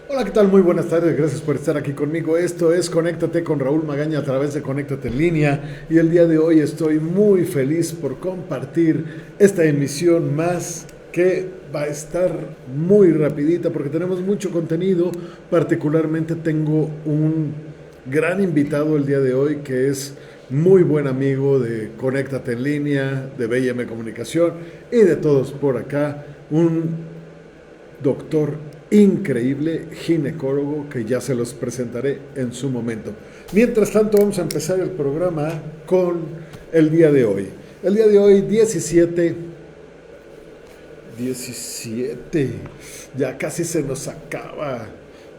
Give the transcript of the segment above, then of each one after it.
Hola, ¿qué tal? Muy buenas tardes, gracias por estar aquí conmigo. Esto es Conéctate con Raúl Magaña a través de Conéctate en línea y el día de hoy estoy muy feliz por compartir esta emisión más que va a estar muy rapidita porque tenemos mucho contenido. Particularmente tengo un gran invitado el día de hoy que es muy buen amigo de Conéctate en línea, de BM Comunicación y de todos por acá, un doctor increíble, ginecólogo, que ya se los presentaré en su momento. Mientras tanto, vamos a empezar el programa con el día de hoy. El día de hoy, 17, ya casi se nos acaba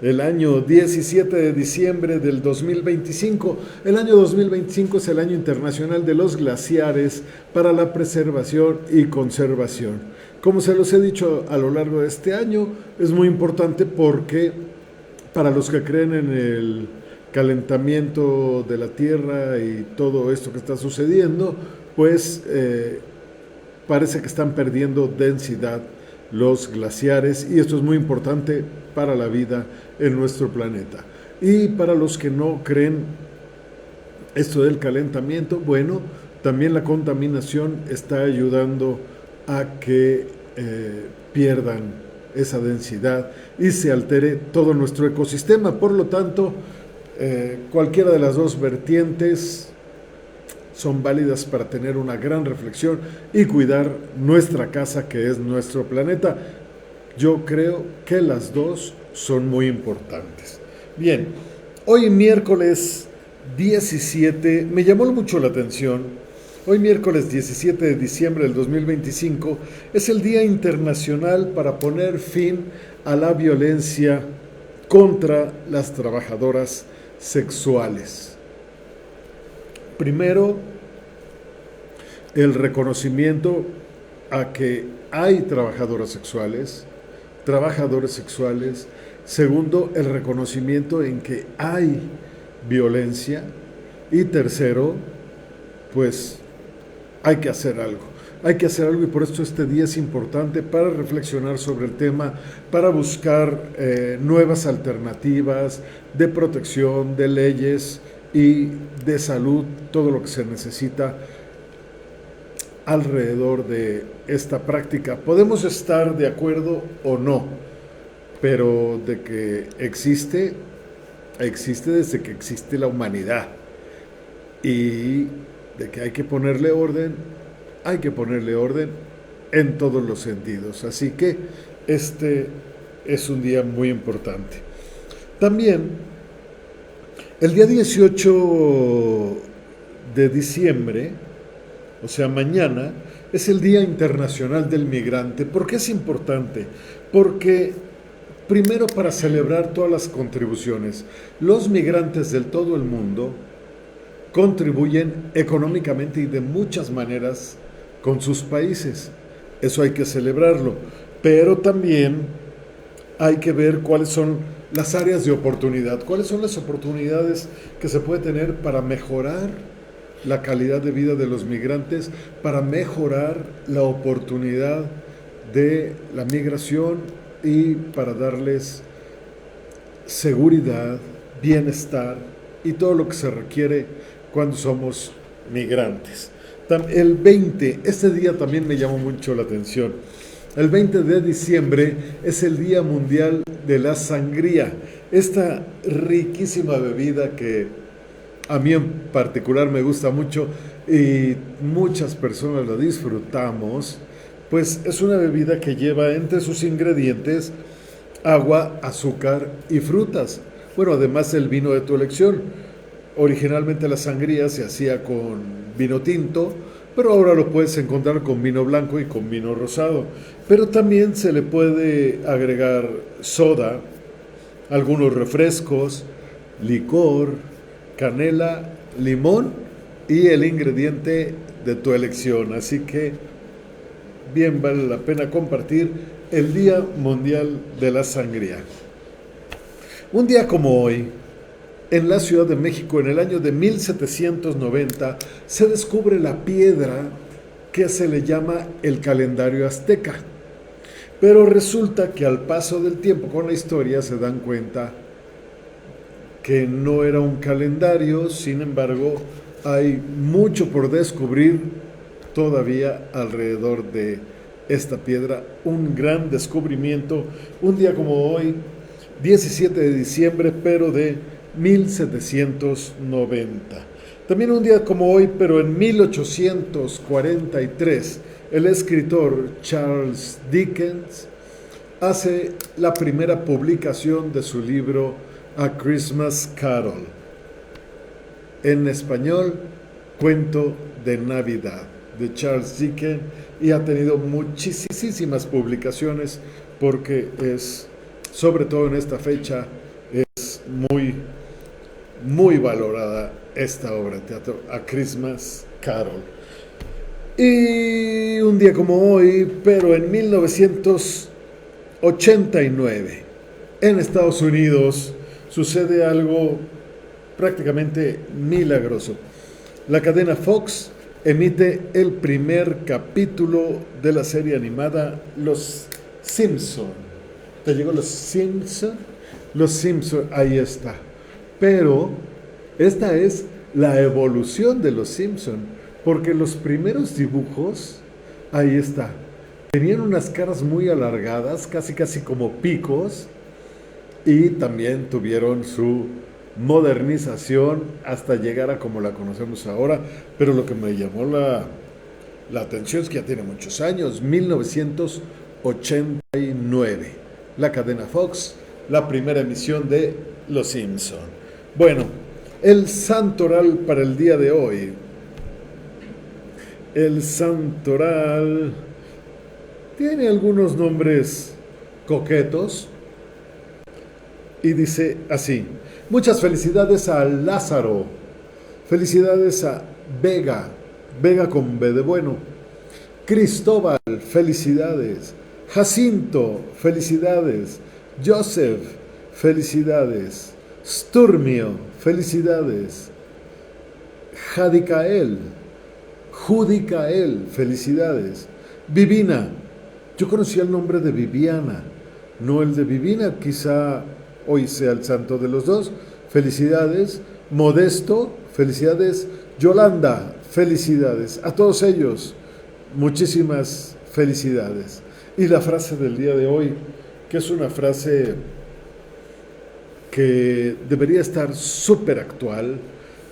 el año 17 de diciembre del 2025. El año 2025 es el año internacional de los glaciares para la preservación y conservación. Como se los he dicho a lo largo de este año, es muy importante porque para los que creen en el calentamiento de la Tierra y todo esto que está sucediendo, pues parece que están perdiendo densidad los glaciares y esto es muy importante para la vida en nuestro planeta. Y para los que no creen esto del calentamiento, bueno, también la contaminación está ayudando a que pierdan esa densidad y se altere todo nuestro ecosistema. Por lo tanto, cualquiera de las dos vertientes son válidas para tener una gran reflexión y cuidar nuestra casa, que es nuestro planeta. Yo creo que las dos son muy importantes. Bien, hoy miércoles 17 me llamó mucho la atención. Hoy miércoles 17 de diciembre del 2025 es el Día Internacional para poner fin a la violencia contra las trabajadoras sexuales. Primero, el reconocimiento a que hay trabajadoras sexuales, trabajadores sexuales. Segundo, el reconocimiento en que hay violencia. Y tercero, pues hay que hacer algo. Hay que hacer algo y por esto este día es importante para reflexionar sobre el tema, para buscar nuevas alternativas de protección, de leyes y de salud, todo lo que se necesita alrededor de esta práctica. Podemos estar de acuerdo o no, pero de que existe, existe desde que existe la humanidad. Y de que hay que ponerle orden en todos los sentidos. Así que este es un día muy importante. También el día 18 de diciembre, o sea mañana, es el Día Internacional del Migrante. ¿Por qué es importante? Porque primero, para celebrar todas las contribuciones, los migrantes de todo el mundo contribuyen económicamente y de muchas maneras con sus países. Eso hay que celebrarlo. Pero también hay que ver cuáles son las áreas de oportunidad, cuáles son las oportunidades que se puede tener para mejorar la calidad de vida de los migrantes, para mejorar la oportunidad de la migración y para darles seguridad, bienestar y todo lo que se requiere cuando somos migrantes. El 20, este día también me llamó mucho la atención. El 20 de diciembre es el Día Mundial de la Sangría, esta riquísima bebida que a mí en particular me gusta mucho y muchas personas la disfrutamos, pues es una bebida que lleva entre sus ingredientes agua, azúcar y frutas. Bueno, además el vino de tu elección. Originalmente la sangría se hacía con vino tinto, pero ahora lo puedes encontrar con vino blanco y con vino rosado. Pero también se le puede agregar soda, algunos refrescos, licor, canela, limón y el ingrediente de tu elección. Así que bien vale la pena compartir el Día Mundial de la Sangría. Un día como hoy, en la Ciudad de México, en el año de 1790, se descubre la piedra que se le llama el calendario azteca. Pero resulta que al paso del tiempo con la historia se dan cuenta que no era un calendario, sin embargo, hay mucho por descubrir todavía alrededor de esta piedra, un gran descubrimiento, un día como hoy, 17 de diciembre, pero de 1790. También un día como hoy, pero en 1843, el escritor Charles Dickens hace la primera publicación de su libro A Christmas Carol. En español, Cuento de Navidad, de Charles Dickens, y ha tenido muchísimas publicaciones porque es, sobre todo en esta fecha, es muy valorada esta obra de teatro, A Christmas Carol. Y un día como hoy, pero en 1989, en Estados Unidos, sucede algo prácticamente milagroso. La cadena Fox emite el primer capítulo de la serie animada Los Simpson. ¿Te llegó Los Simpson? Los Simpson, ahí está. Pero esta es la evolución de Los Simpson, porque los primeros dibujos, ahí está, tenían unas caras muy alargadas, casi como picos, y también tuvieron su modernización hasta llegar a como la conocemos ahora. Pero lo que me llamó la atención es que ya tiene muchos años, 1989, la cadena Fox, la primera emisión de Los Simpson. Bueno, el santoral para el día de hoy. El santoral tiene algunos nombres coquetos y dice así: muchas felicidades a Lázaro, felicidades a Vega con B de bueno, Cristóbal, felicidades, Jacinto, felicidades, Joseph, felicidades, Sturmio, felicidades, Judicael, felicidades, Vivina. Yo conocía el nombre de Viviana, no el de Vivina, quizá hoy sea el santo de los dos. Felicidades, Modesto, felicidades, Yolanda, felicidades. A todos ellos, muchísimas felicidades. Y la frase del día de hoy, que es una frase que debería estar súper actual,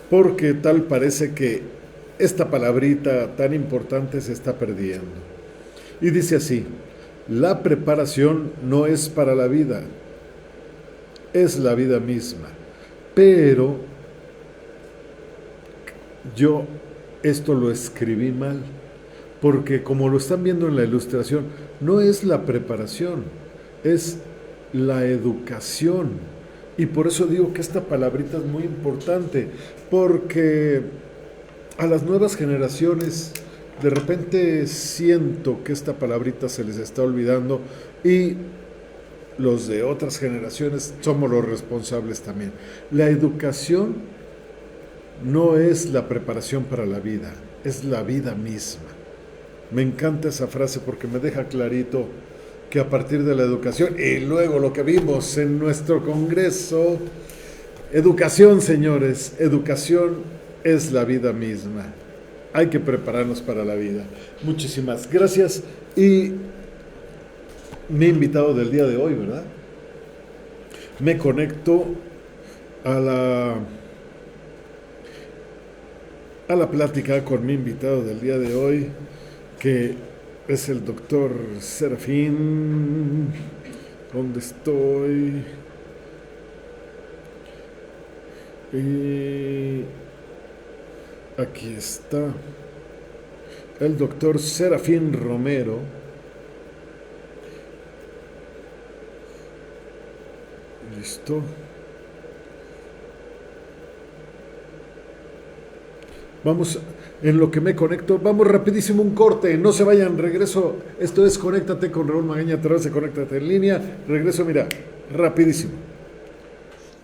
porque tal parece que esta palabrita tan importante se está perdiendo. Y dice así: la preparación no es para la vida, es la vida misma. Pero yo esto lo escribí mal, porque como lo están viendo en la ilustración, no es la preparación, es la educación. Y por eso digo que esta palabrita es muy importante, porque a las nuevas generaciones de repente siento que esta palabrita se les está olvidando, y los de otras generaciones somos los responsables también. La educación no es la preparación para la vida, es la vida misma. Me encanta esa frase porque me deja clarito que a partir de la educación, y luego lo que vimos en nuestro congreso, educación, señores, educación es la vida misma. Hay que prepararnos para la vida. Muchísimas gracias. Y mi invitado del día de hoy, ¿verdad? Me conecto a la plática con mi invitado del día de hoy, que es el doctor Serafín. ¿Dónde estoy? Y aquí está el doctor Serafín Romero. Listo. Vamos, en lo que me conecto, vamos rapidísimo un corte, no se vayan, regreso. Esto es Conéctate con Raúl Magaña a través de Conéctate en línea. Regreso, mira, rapidísimo.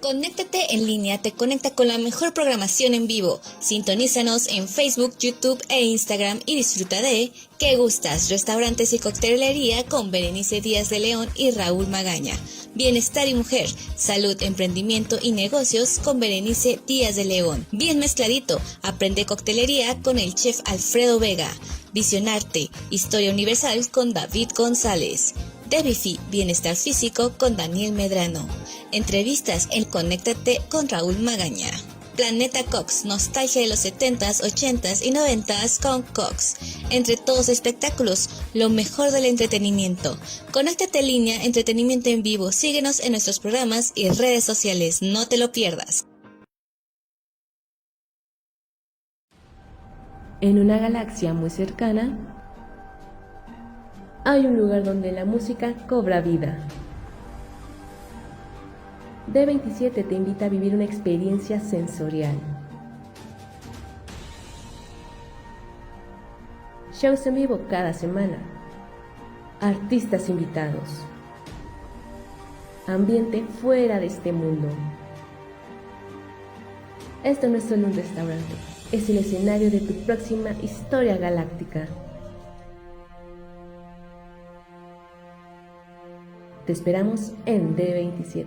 Conéctate en línea te conecta con la mejor programación en vivo. Sintonízanos en Facebook, YouTube e Instagram y disfruta de ¿Qué gustas? Restaurantes y coctelería con Berenice Díaz de León y Raúl Magaña. Bienestar y mujer, salud, emprendimiento y negocios con Berenice Díaz de León. Bien mezcladito, aprende coctelería con el chef Alfredo Vega. Visionarte, historia universal con David González. Debifi, bienestar físico con Daniel Medrano. Entrevistas en Conéctate con Raúl Magaña. Planeta Cox, nostalgia de los 70s, 80s y 90s con Cox. Entre todos espectáculos, lo mejor del entretenimiento. Conéctate en línea, entretenimiento en vivo. Síguenos en nuestros programas y redes sociales. No te lo pierdas. En una galaxia muy cercana, hay un lugar donde la música cobra vida. D27 te invita a vivir una experiencia sensorial. Shows en vivo cada semana. Artistas invitados. Ambiente fuera de este mundo. Esto no es solo un restaurante, es el escenario de tu próxima historia galáctica. Te esperamos en D27.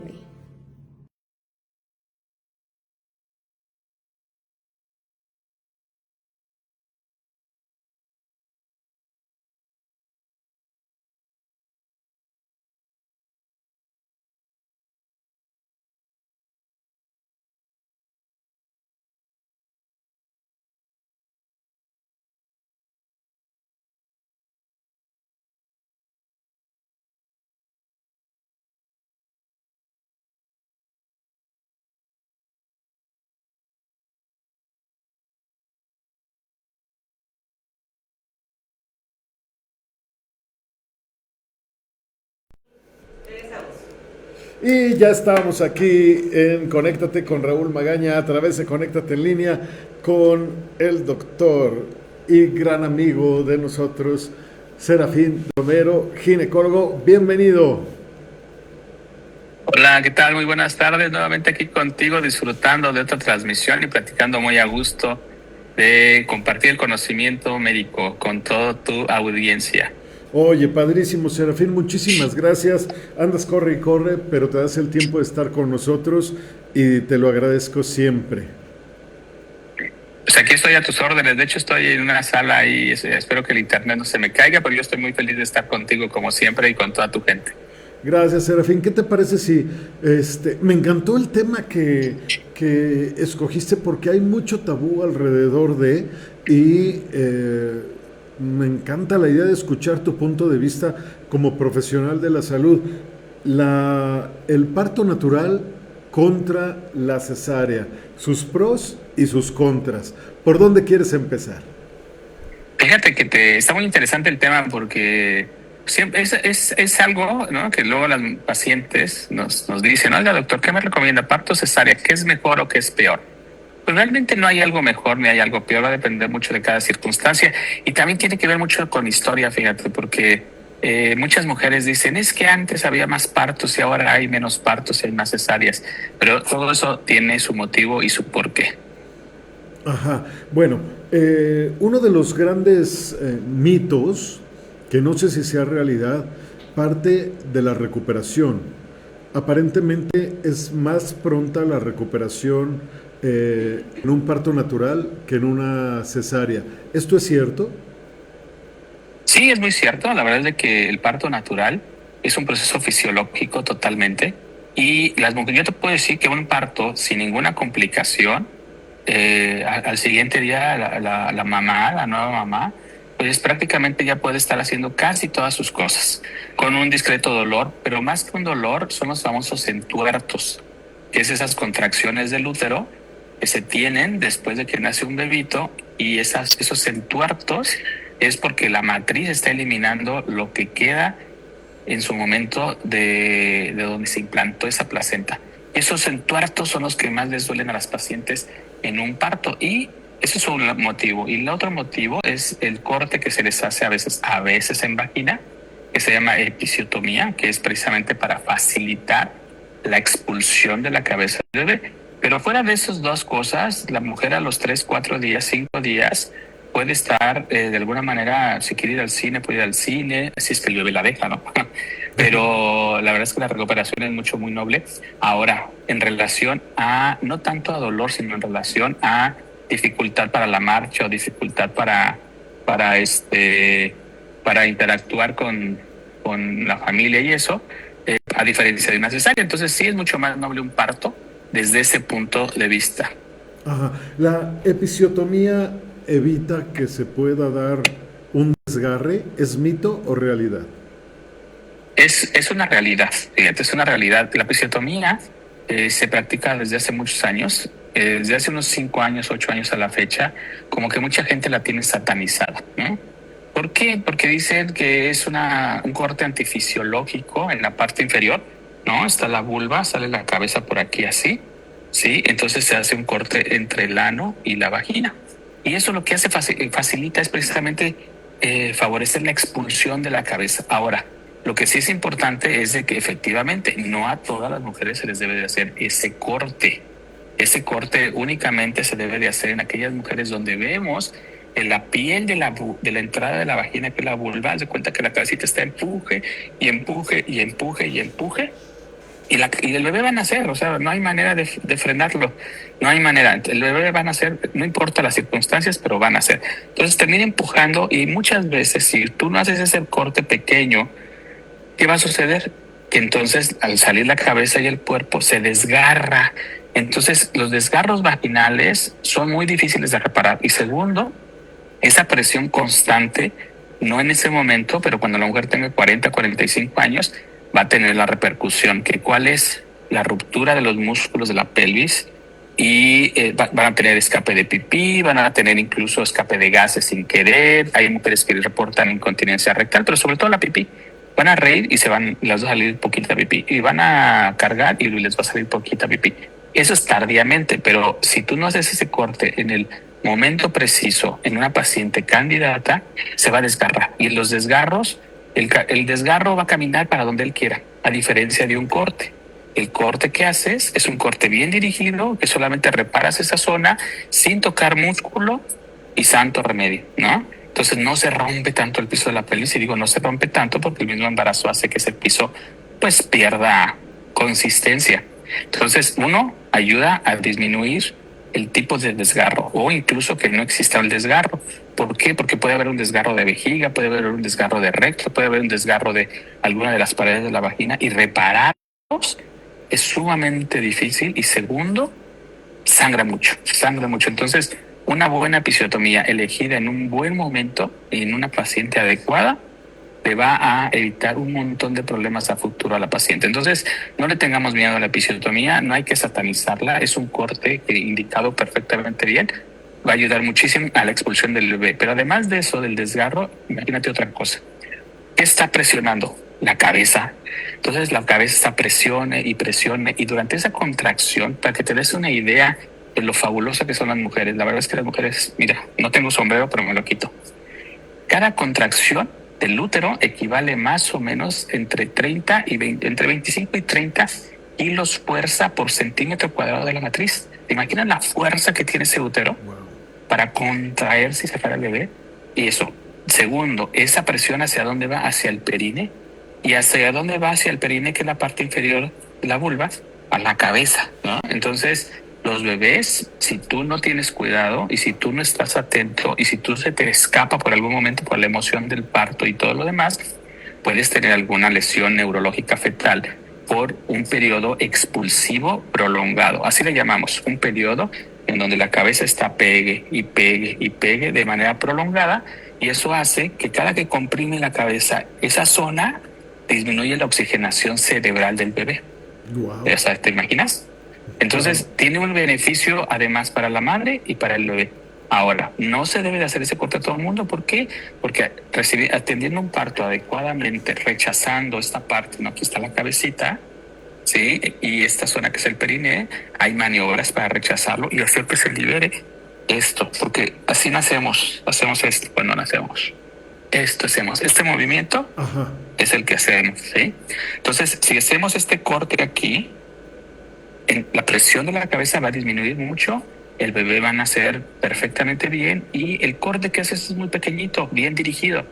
Y ya estamos aquí en Conéctate con Raúl Magaña a través de Conéctate en línea con el doctor y gran amigo de nosotros, Serafín Romero, ginecólogo. Bienvenido. Hola, ¿qué tal? Muy buenas tardes. Nuevamente aquí contigo disfrutando de otra transmisión y platicando muy a gusto de compartir el conocimiento médico con toda tu audiencia. Oye, padrísimo, Serafín, muchísimas gracias. Andas, corre y corre, pero te das el tiempo de estar con nosotros y te lo agradezco siempre. Pues aquí estoy a tus órdenes. De hecho, estoy en una sala y espero que el internet no se me caiga, pero yo estoy muy feliz de estar contigo como siempre y con toda tu gente. Gracias, Serafín. ¿Qué te parece si me encantó el tema que escogiste porque hay mucho tabú alrededor de me encanta la idea de escuchar tu punto de vista como profesional de la salud. El parto natural contra la cesárea, sus pros y sus contras. ¿Por dónde quieres empezar? Fíjate que está muy interesante el tema porque siempre es algo, ¿no?, que luego las pacientes nos dicen, oiga, doctor, ¿qué me recomienda? ¿Parto cesárea? ¿Qué es mejor o qué es peor? Pues realmente no hay algo mejor ni hay algo peor, va a depender mucho de cada circunstancia y también tiene que ver mucho con historia, fíjate, porque muchas mujeres dicen, es que antes había más partos y ahora hay menos partos y hay más cesáreas, pero todo eso tiene su motivo y su porqué. Ajá, bueno, uno de los grandes mitos, que no sé si sea realidad, parte de la recuperación. Aparentemente es más pronta la recuperación en un parto natural que en una cesárea. ¿Esto es cierto? Sí, es muy cierto. La verdad es de que el parto natural es un proceso fisiológico totalmente. Y las mujeres, yo te puedo decir que un parto sin ninguna complicación, al siguiente día la mamá, la nueva mamá, pues prácticamente ya puede estar haciendo casi todas sus cosas con un discreto dolor, pero más que un dolor son los famosos entuertos, que es esas contracciones del útero que se tienen después de que nace un bebito, y esos entuertos es porque la matriz está eliminando lo que queda en su momento de donde se implantó esa placenta. Esos entuertos son los que más les duelen a las pacientes en un parto, y ese es un motivo. Y el otro motivo es el corte que se les hace a veces en vagina, que se llama episiotomía, que es precisamente para facilitar la expulsión de la cabeza del bebé. Pero fuera de esas dos cosas, la mujer a los 3, 4 días, 5 días puede estar de alguna manera, si quiere ir al cine, puede ir al cine, si es que el bebé la deja, ¿no? Pero la verdad es que la recuperación es muy noble. Ahora, en relación a, no tanto a dolor, sino en relación a dificultad para la marcha o dificultad para interactuar con la familia y eso, a diferencia de una cesárea. Entonces sí es mucho más noble un parto desde ese punto de vista. Ajá. ¿La episiotomía evita que se pueda dar un desgarre? ¿Es mito o realidad? Es una realidad, fíjate, es una realidad. La episiotomía se practica desde hace muchos años, desde hace unos 5 años, 8 años a la fecha, como que mucha gente la tiene satanizada, ¿no? ¿Por qué? Porque dicen que es un corte antifisiológico en la parte inferior, ¿no? Está la vulva, sale la cabeza por aquí así, ¿sí? Entonces se hace un corte entre el ano y la vagina. Y eso lo que hace facilita es precisamente favorecer la expulsión de la cabeza. Ahora, lo que sí es importante es de que efectivamente no a todas las mujeres se les debe de hacer ese corte. Ese corte únicamente se debe de hacer en aquellas mujeres donde vemos en la piel de la entrada de la vagina, que es la vulva, haz de cuenta que la cabecita está empuje y empuje y empuje y empuje. Y el bebé va a nacer, o sea, no hay manera de frenarlo, no hay manera. El bebé va a nacer, no importa las circunstancias, pero va a nacer. Entonces termina empujando y muchas veces si tú no haces ese corte pequeño, ¿qué va a suceder? Que entonces al salir la cabeza y el cuerpo se desgarra. Entonces los desgarros vaginales son muy difíciles de reparar. Y segundo, esa presión constante, no en ese momento, pero cuando la mujer tenga 40, 45 años, va a tener la repercusión, que cuál es la ruptura de los músculos de la pelvis y van a tener escape de pipí, van a tener incluso escape de gases sin querer. Hay mujeres que reportan incontinencia rectal, pero sobre todo la pipí. Van a reír y les va a salir poquita pipí, y van a cargar y les va a salir poquita pipí. Eso es tardíamente, pero si tú no haces ese corte en el momento preciso en una paciente candidata, se va a desgarrar. Y en los desgarros, el desgarro va a caminar para donde él quiera, a diferencia de un corte. El corte que haces es un corte bien dirigido, que solamente reparas esa zona sin tocar músculo y santo remedio, ¿no? Entonces no se rompe tanto el piso de la pelvis, y digo no se rompe tanto porque el mismo embarazo hace que ese piso pues pierda consistencia. Entonces uno ayuda a disminuir el tipo de desgarro o incluso que no exista el desgarro. ¿Por qué? Porque puede haber un desgarro de vejiga, puede haber un desgarro de recto, puede haber un desgarro de alguna de las paredes de la vagina, y repararlos es sumamente difícil, y segundo, sangra mucho. Entonces, una buena episiotomía elegida en un buen momento y en una paciente adecuada le va a evitar un montón de problemas a futuro a la paciente. Entonces, no le tengamos miedo a la episiotomía, no hay que satanizarla, es un corte que, indicado perfectamente bien, va a ayudar muchísimo a la expulsión del bebé. Pero además de eso, del desgarro, imagínate otra cosa. ¿Qué está presionando? La cabeza. Entonces la cabeza está presione, y durante esa contracción, para que te des una idea de lo fabulosa que son las mujeres, la verdad es que las mujeres, mira, no tengo sombrero, pero me lo quito. Cada contracción del útero equivale más o menos entre 25 y 30 kilos fuerza por centímetro cuadrado de la matriz. ¿Te imaginas la fuerza que tiene ese útero para contraerse y sacar al bebé? Y eso. Segundo, esa presión hacia dónde va, hacia el perine. ¿Y hacia dónde va hacia el perine, que es la parte inferior de la vulva? A la cabeza, ¿no? Entonces, los bebés, si tú no tienes cuidado y si tú no estás atento y si tú se te escapa por algún momento por la emoción del parto y todo lo demás, puedes tener alguna lesión neurológica fetal por un periodo expulsivo prolongado. Así le llamamos, un periodo en donde la cabeza está pegue y pegue y pegue de manera prolongada, y eso hace que cada que comprime la cabeza, esa zona disminuye la oxigenación cerebral del bebé. Wow. O sea, ¿te imaginas? Entonces, tiene un beneficio además para la madre y para el bebé. Ahora, no se debe de hacer ese corte a todo el mundo. ¿Por qué? Porque atendiendo un parto adecuadamente, rechazando esta parte, ¿no? Aquí está la cabecita, ¿sí? Y esta zona que es el perine, hay maniobras para rechazarlo y hacer que se libere esto. Porque así hacemos esto cuando nacemos. Esto hacemos, este movimiento es el que hacemos, ¿sí? Entonces, si hacemos este corte aquí, la presión de la cabeza va a disminuir mucho, el bebé va a nacer perfectamente bien y el corte que haces es muy pequeñito, bien dirigido.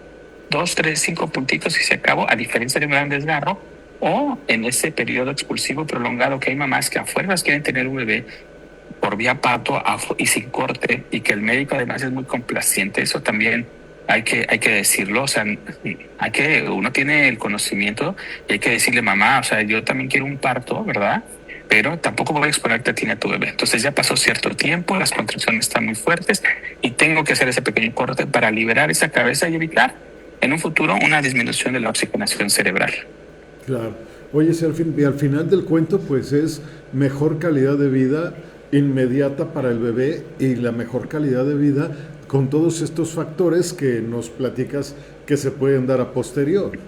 2, 3, 5 puntitos y se acabó, a diferencia de un gran desgarro o en ese periodo expulsivo prolongado que hay mamás que a fuerzas quieren tener un bebé por vía parto y sin corte, y que el médico además es muy complaciente. Eso también hay que decirlo. O sea, uno tiene el conocimiento y hay que decirle, mamá, o sea, yo también quiero un parto, ¿verdad? Pero tampoco voy a exponerte a ti ni a tu bebé. Entonces ya pasó cierto tiempo, las contracciones están muy fuertes y tengo que hacer ese pequeño corte para liberar esa cabeza y evitar en un futuro una disminución de la oxigenación cerebral. Claro. Oye, si al final del cuento, pues es mejor calidad de vida inmediata para el bebé y la mejor calidad de vida con todos estos factores que nos platicas que se pueden dar a posterior.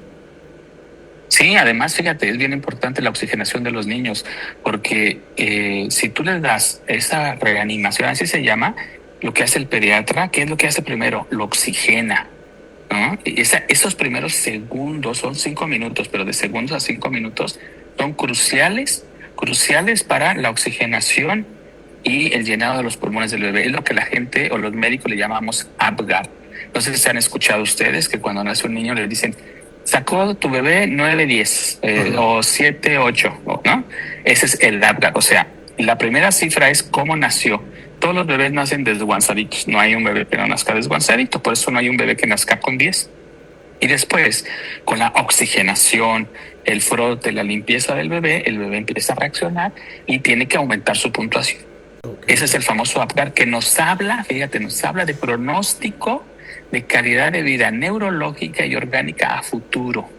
Sí, además, fíjate, es bien importante la oxigenación de los niños, porque si tú les das esa reanimación, así se llama, lo que hace el pediatra, ¿qué es lo que hace primero? Lo oxigena, ¿no? Y esos primeros segundos, son 5 minutos, pero de segundos a 5 minutos, son cruciales para la oxigenación y el llenado de los pulmones del bebé. Es lo que la gente o los médicos le llamamos APGAR. Entonces, se han escuchado ustedes que cuando nace un niño les dicen, sacó tu bebé 9, 10 o 7, 8, ¿no? Ese es el APGAR. O sea, la primera cifra es cómo nació. Todos los bebés nacen desguanzaditos. No hay un bebé que no nazca desguanzadito. Por eso no hay un bebé que nazca con 10. Y después, con la oxigenación, el frote, la limpieza del bebé, el bebé empieza a reaccionar y tiene que aumentar su puntuación. Okay. Ese es el famoso APGAR que nos habla, fíjate, nos habla de pronóstico de calidad de vida neurológica y orgánica a futuro.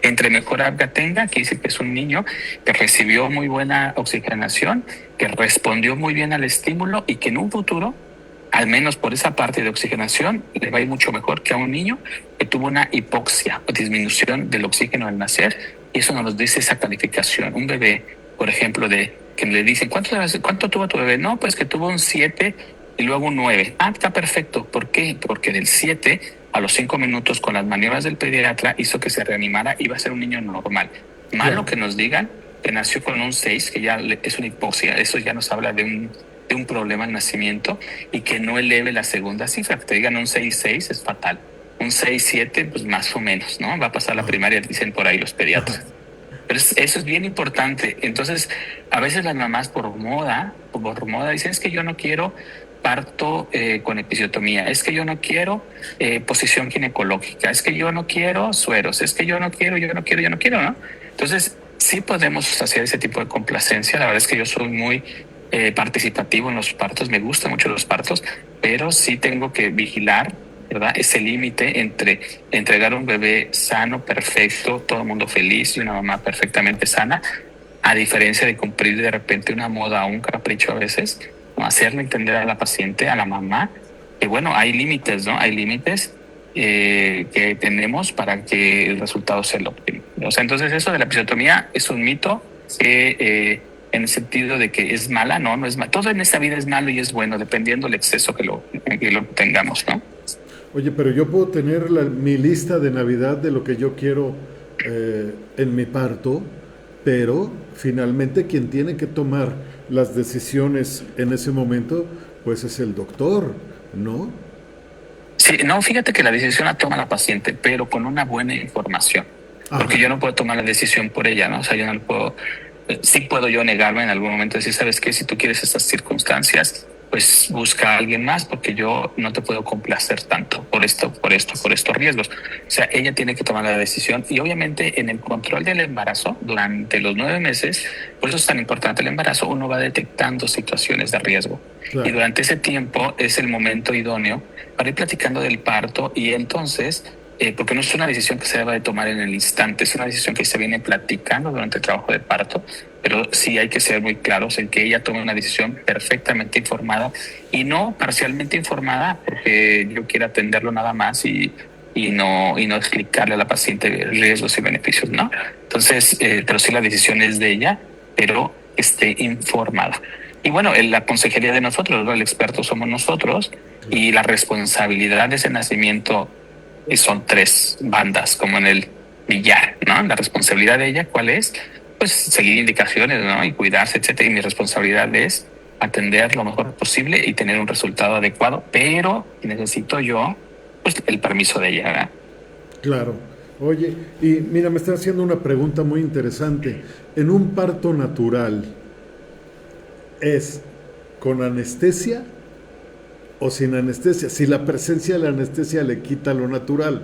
Entre mejor APGAR tenga, que dice que es un niño que recibió muy buena oxigenación, que respondió muy bien al estímulo y que en un futuro, al menos por esa parte de oxigenación, le va a ir mucho mejor que a un niño que tuvo una hipoxia o disminución del oxígeno al nacer. Y eso nos dice esa calificación. Un bebé, por ejemplo, que le dicen, ¿cuánto tuvo tu bebé? No, pues que tuvo un 7 y luego un 9. Ah, está perfecto. ¿Por qué? Porque del 7 a los 5 minutos con las maniobras del pediatra hizo que se reanimara y iba a ser un niño normal. Malo que nos digan que nació con un 6, que ya es una hipoxia. Eso ya nos habla de un problema al nacimiento y que no eleve la segunda cifra. Que te digan un 6-6 es fatal. Un 6-7, pues más o menos, ¿no? Va a pasar la primaria, dicen por ahí los pediatras. Pero eso es bien importante. Entonces, a veces las mamás por moda dicen, es que yo no quiero parto con episiotomía, es que yo no quiero posición ginecológica, es que yo no quiero sueros, es que yo no quiero, ¿no? Entonces, sí podemos hacer ese tipo de complacencia. La verdad es que yo soy muy participativo en los partos, me gustan mucho los partos, pero sí tengo que vigilar, ¿verdad? Ese límite entre entregar un bebé sano, perfecto, todo el mundo feliz y una mamá perfectamente sana, a diferencia de cumplir de repente una moda o un capricho a veces, ¿no? Hacerle entender a la paciente, a la mamá, que bueno, hay límites, ¿no? Hay límites que tenemos para que el resultado sea el óptimo. O sea, entonces eso de la episiotomía es un mito que en el sentido de que es mala, no es mala. Todo en esta vida es malo y es bueno, dependiendo del exceso que lo tengamos, ¿no? Oye, pero yo puedo tener mi lista de Navidad de lo que yo quiero en mi parto, pero finalmente quien tiene que tomar las decisiones en ese momento, pues es el doctor, ¿no? Sí, no, fíjate que la decisión la toma la paciente, pero con una buena información. Porque yo no puedo tomar la decisión por ella, ¿no? O sea, yo no lo puedo... Sí puedo yo negarme en algún momento, decir, ¿sabes qué? Si tú quieres estas circunstancias, pues busca a alguien más, porque yo no te puedo complacer tanto por estos riesgos. O sea, ella tiene que tomar la decisión y obviamente en el control del embarazo, durante los 9 meses, por eso es tan importante el embarazo, uno va detectando situaciones de riesgo. Claro. Y durante ese tiempo es el momento idóneo para ir platicando del parto y entonces... porque no es una decisión que se deba de tomar en el instante, es una decisión que se viene platicando durante el trabajo de parto, pero sí hay que ser muy claros en que ella tome una decisión perfectamente informada y no parcialmente informada porque yo quiera atenderlo nada más y no explicarle a la paciente riesgos y beneficios, ¿no? Entonces, pero sí la decisión es de ella, pero esté informada. Y bueno, la consejería de nosotros, ¿no? El experto somos nosotros y la responsabilidad de ese nacimiento son 3 bandas, como en el billar, ¿no? La responsabilidad de ella, ¿cuál es? pues seguir indicaciones, ¿no? Y cuidarse, etcétera. Y mi responsabilidad es atender lo mejor posible y tener un resultado adecuado, pero necesito yo, pues, el permiso de ella, ¿verdad? Claro. Oye, y mira, me está haciendo una pregunta muy interesante. En un parto natural, ¿es con anestesia o sin anestesia? Si la presencia de la anestesia le quita lo natural.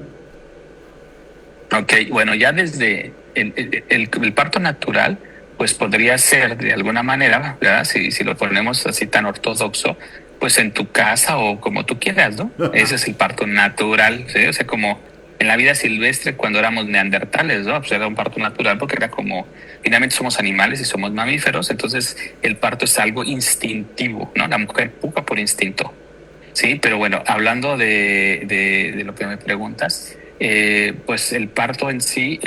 Ok, bueno, ya desde el parto natural, pues podría ser de alguna manera, ¿verdad? Si lo ponemos así tan ortodoxo, pues en tu casa o como tú quieras, ¿no? Ese es el parto natural, ¿sí? O sea, como en la vida silvestre cuando éramos neandertales, ¿no? Pues era un parto natural porque era como, finalmente somos animales y somos mamíferos, entonces el parto es algo instintivo, ¿no? La mujer puja por instinto. Sí, pero bueno, hablando de lo que me preguntas, pues el parto en sí,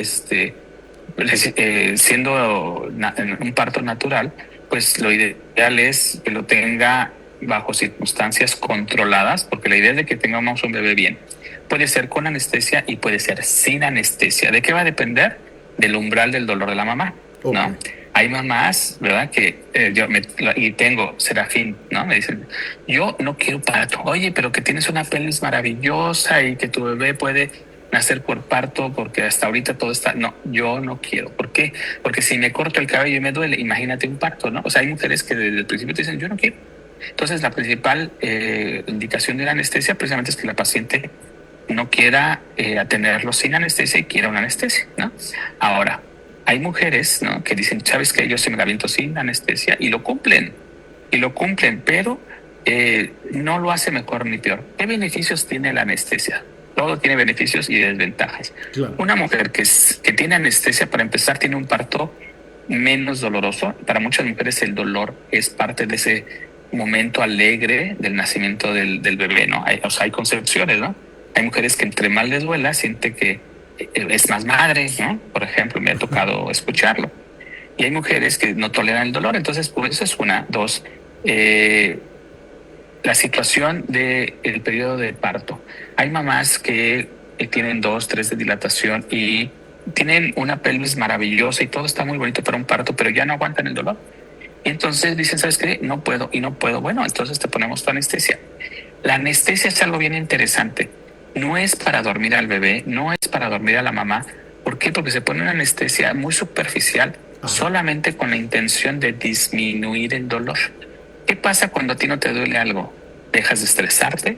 siendo un parto natural, pues lo ideal es que lo tenga bajo circunstancias controladas, porque la idea es de que tengamos un bebé bien. Puede ser con anestesia y puede ser sin anestesia. ¿De qué va a depender? Del umbral del dolor de la mamá, ¿no? Ok. Hay mamás, ¿verdad? Que y tengo Serafín, ¿no? Me dicen, yo no quiero parto. Oye, pero que tienes una pelvis maravillosa y que tu bebé puede nacer por parto porque hasta ahorita todo está... No, yo no quiero. ¿Por qué? Porque si me corto el cabello y me duele, imagínate un parto, ¿no? O sea, hay mujeres que desde el principio te dicen, yo no quiero. Entonces, la principal indicación de la anestesia precisamente es que la paciente no quiera atenderlo sin anestesia y quiera una anestesia, ¿no? Ahora, hay mujeres, ¿no?, que dicen, ¿sabes qué? Yo se me la aviento sin anestesia y lo cumplen, pero no lo hace mejor ni peor. ¿Qué beneficios tiene la anestesia? Todo tiene beneficios y desventajas. Claro. Una mujer que tiene anestesia, para empezar, tiene un parto menos doloroso. Para muchas mujeres el dolor es parte de ese momento alegre del nacimiento del bebé, ¿no? O sea, hay concepciones, ¿no? Hay mujeres que entre más les duela, siente que es más madre, ¿no? Por ejemplo, me ha tocado escucharlo. Y hay mujeres que no toleran el dolor, entonces pues eso es una. Dos, la situación del periodo de parto. Hay mamás que tienen 2, 3 de dilatación y tienen una pelvis maravillosa y todo está muy bonito para un parto, pero ya no aguantan el dolor. Y entonces dicen, ¿sabes qué? No puedo y no puedo. Bueno, entonces te ponemos tu anestesia. La anestesia es algo bien interesante. No es para dormir al bebé, no es para dormir a la mamá. ¿Por qué? Porque se pone una anestesia muy superficial, solamente con la intención de disminuir el dolor. ¿Qué pasa cuando a ti no te duele algo? Dejas de estresarte,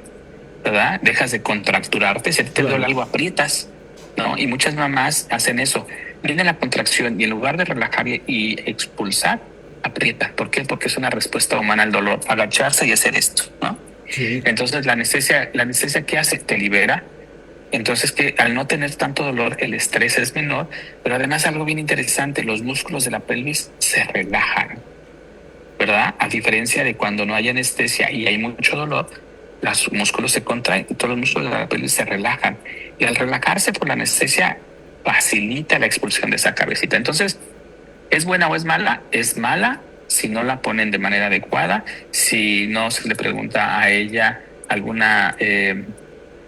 ¿verdad? Dejas de contracturarte. Si te duele algo, aprietas, ¿no? Y muchas mamás hacen eso. Viene la contracción y en lugar de relajar y expulsar, aprieta. ¿Por qué? Porque es una respuesta humana al dolor, agacharse y hacer esto, ¿no? Sí. Entonces la anestesia ¿qué hace? Te libera. Entonces, que al no tener tanto dolor, el estrés es menor, pero además algo bien interesante, los músculos de la pelvis se relajan, ¿verdad? A diferencia de cuando no hay anestesia y hay mucho dolor, los músculos se contraen y todos los músculos de la pelvis se relajan. Y al relajarse por la anestesia, facilita la expulsión de esa cabecita. Entonces, ¿es buena o es mala? Es mala si no la ponen de manera adecuada, si no se le pregunta a ella alguna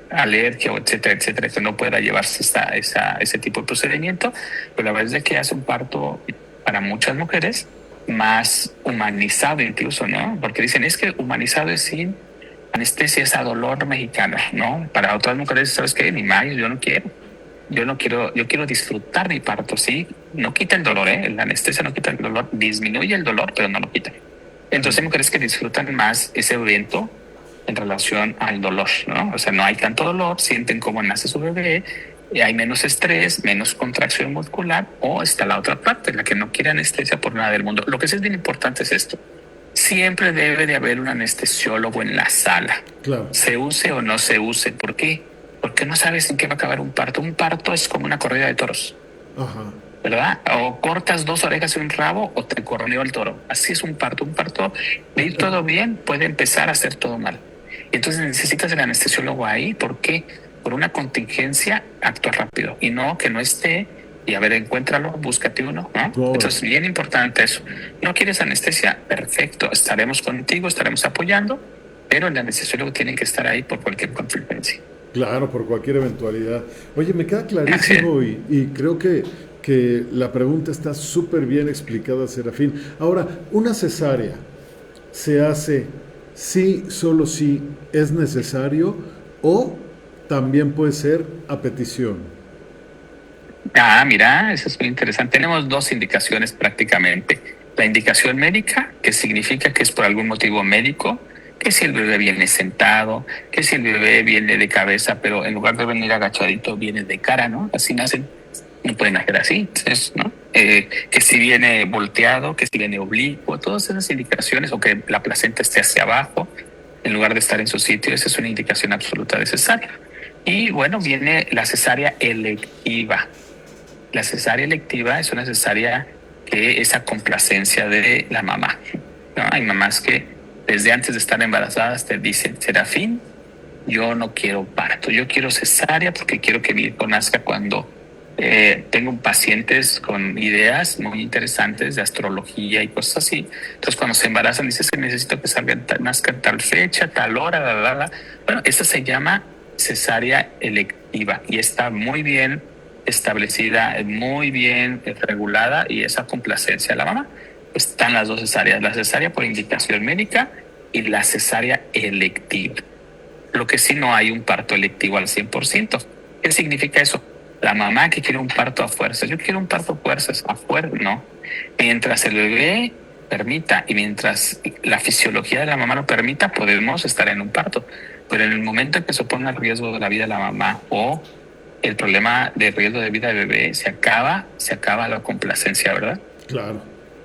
alergia, o etcétera, etcétera, que no pueda llevarse ese tipo de procedimiento. Pero la verdad es que hace un parto para muchas mujeres más humanizado incluso, ¿no? Porque dicen, es que humanizado es sin anestesia, es a dolor mexicano, ¿no? Para otras mujeres, ¿sabes qué? Ni más, yo quiero disfrutar mi parto, ¿sí? No quita el dolor, ¿eh? La anestesia no quita el dolor, disminuye el dolor, pero no lo quita. Entonces hay mujeres que disfrutan más ese evento en relación al dolor, ¿no? O sea, no hay tanto dolor, sienten cómo nace su bebé, hay menos estrés, menos contracción muscular, o está la otra parte, la que no quiere anestesia por nada del mundo. Lo que sí es bien importante es esto. Siempre debe de haber un anestesiólogo en la sala. Claro. Se use o no se use. ¿Por qué? Porque no sabes en qué va a acabar un parto. Un parto es como una corrida de toros. Ajá. ¿Verdad? O cortas 2 orejas y un rabo o te corneó el toro. Así es un parto. Un parto, de ir todo bien, puede empezar a hacer todo mal. Entonces necesitas el anestesiólogo ahí. ¿Por qué? Por una contingencia, actúa rápido. Y no que no esté y a ver, encuéntralo, búscate uno, ¿no? Claro. Entonces, bien importante eso. ¿No quieres anestesia? Perfecto. Estaremos contigo, estaremos apoyando, pero el anestesiólogo tiene que estar ahí por cualquier contingencia. Claro, por cualquier eventualidad. Oye, me queda clarísimo y creo que que la pregunta está súper bien explicada, Serafín. Ahora, una cesárea se hace sí, solo si es necesario o también puede ser a petición. Mira, eso es muy interesante. Tenemos dos indicaciones prácticamente. La indicación médica, que significa que es por algún motivo médico, que si el bebé viene sentado, que si el bebé viene de cabeza, pero en lugar de venir agachadito, viene de cara, ¿no? Así nacen, no pueden nacer así, entonces, ¿no? Que si viene volteado, que si viene oblicuo, todas esas indicaciones, o que la placenta esté hacia abajo, en lugar de estar en su sitio, esa es una indicación absoluta de cesárea. Y bueno, viene la cesárea electiva. La cesárea electiva es una cesárea que es a complacencia de la mamá, ¿no? Hay mamás que desde antes de estar embarazadas te dicen, Serafín, yo no quiero parto, yo quiero cesárea porque quiero que mi hijo nazca cuando tengo pacientes con ideas muy interesantes de astrología y cosas así. Entonces cuando se embarazan dices que necesito que nazca en tal fecha, tal hora, bla, bla, bla. Bueno, esta se llama cesárea electiva y está muy bien establecida, muy bien regulada y esa complacencia de la mamá. Están las dos cesáreas, la cesárea por indicación médica y la cesárea electiva. Lo que sí no hay un parto electivo al 100%. ¿Qué significa eso? La mamá que quiere un parto a fuerzas, yo quiero un parto a fuerzas, no. Mientras el bebé permita y mientras la fisiología de la mamá lo permita, podemos estar en un parto. Pero en el momento en que se pone en riesgo de la vida de la mamá o el problema de riesgo de vida del bebé, se acaba la complacencia, ¿verdad? Claro.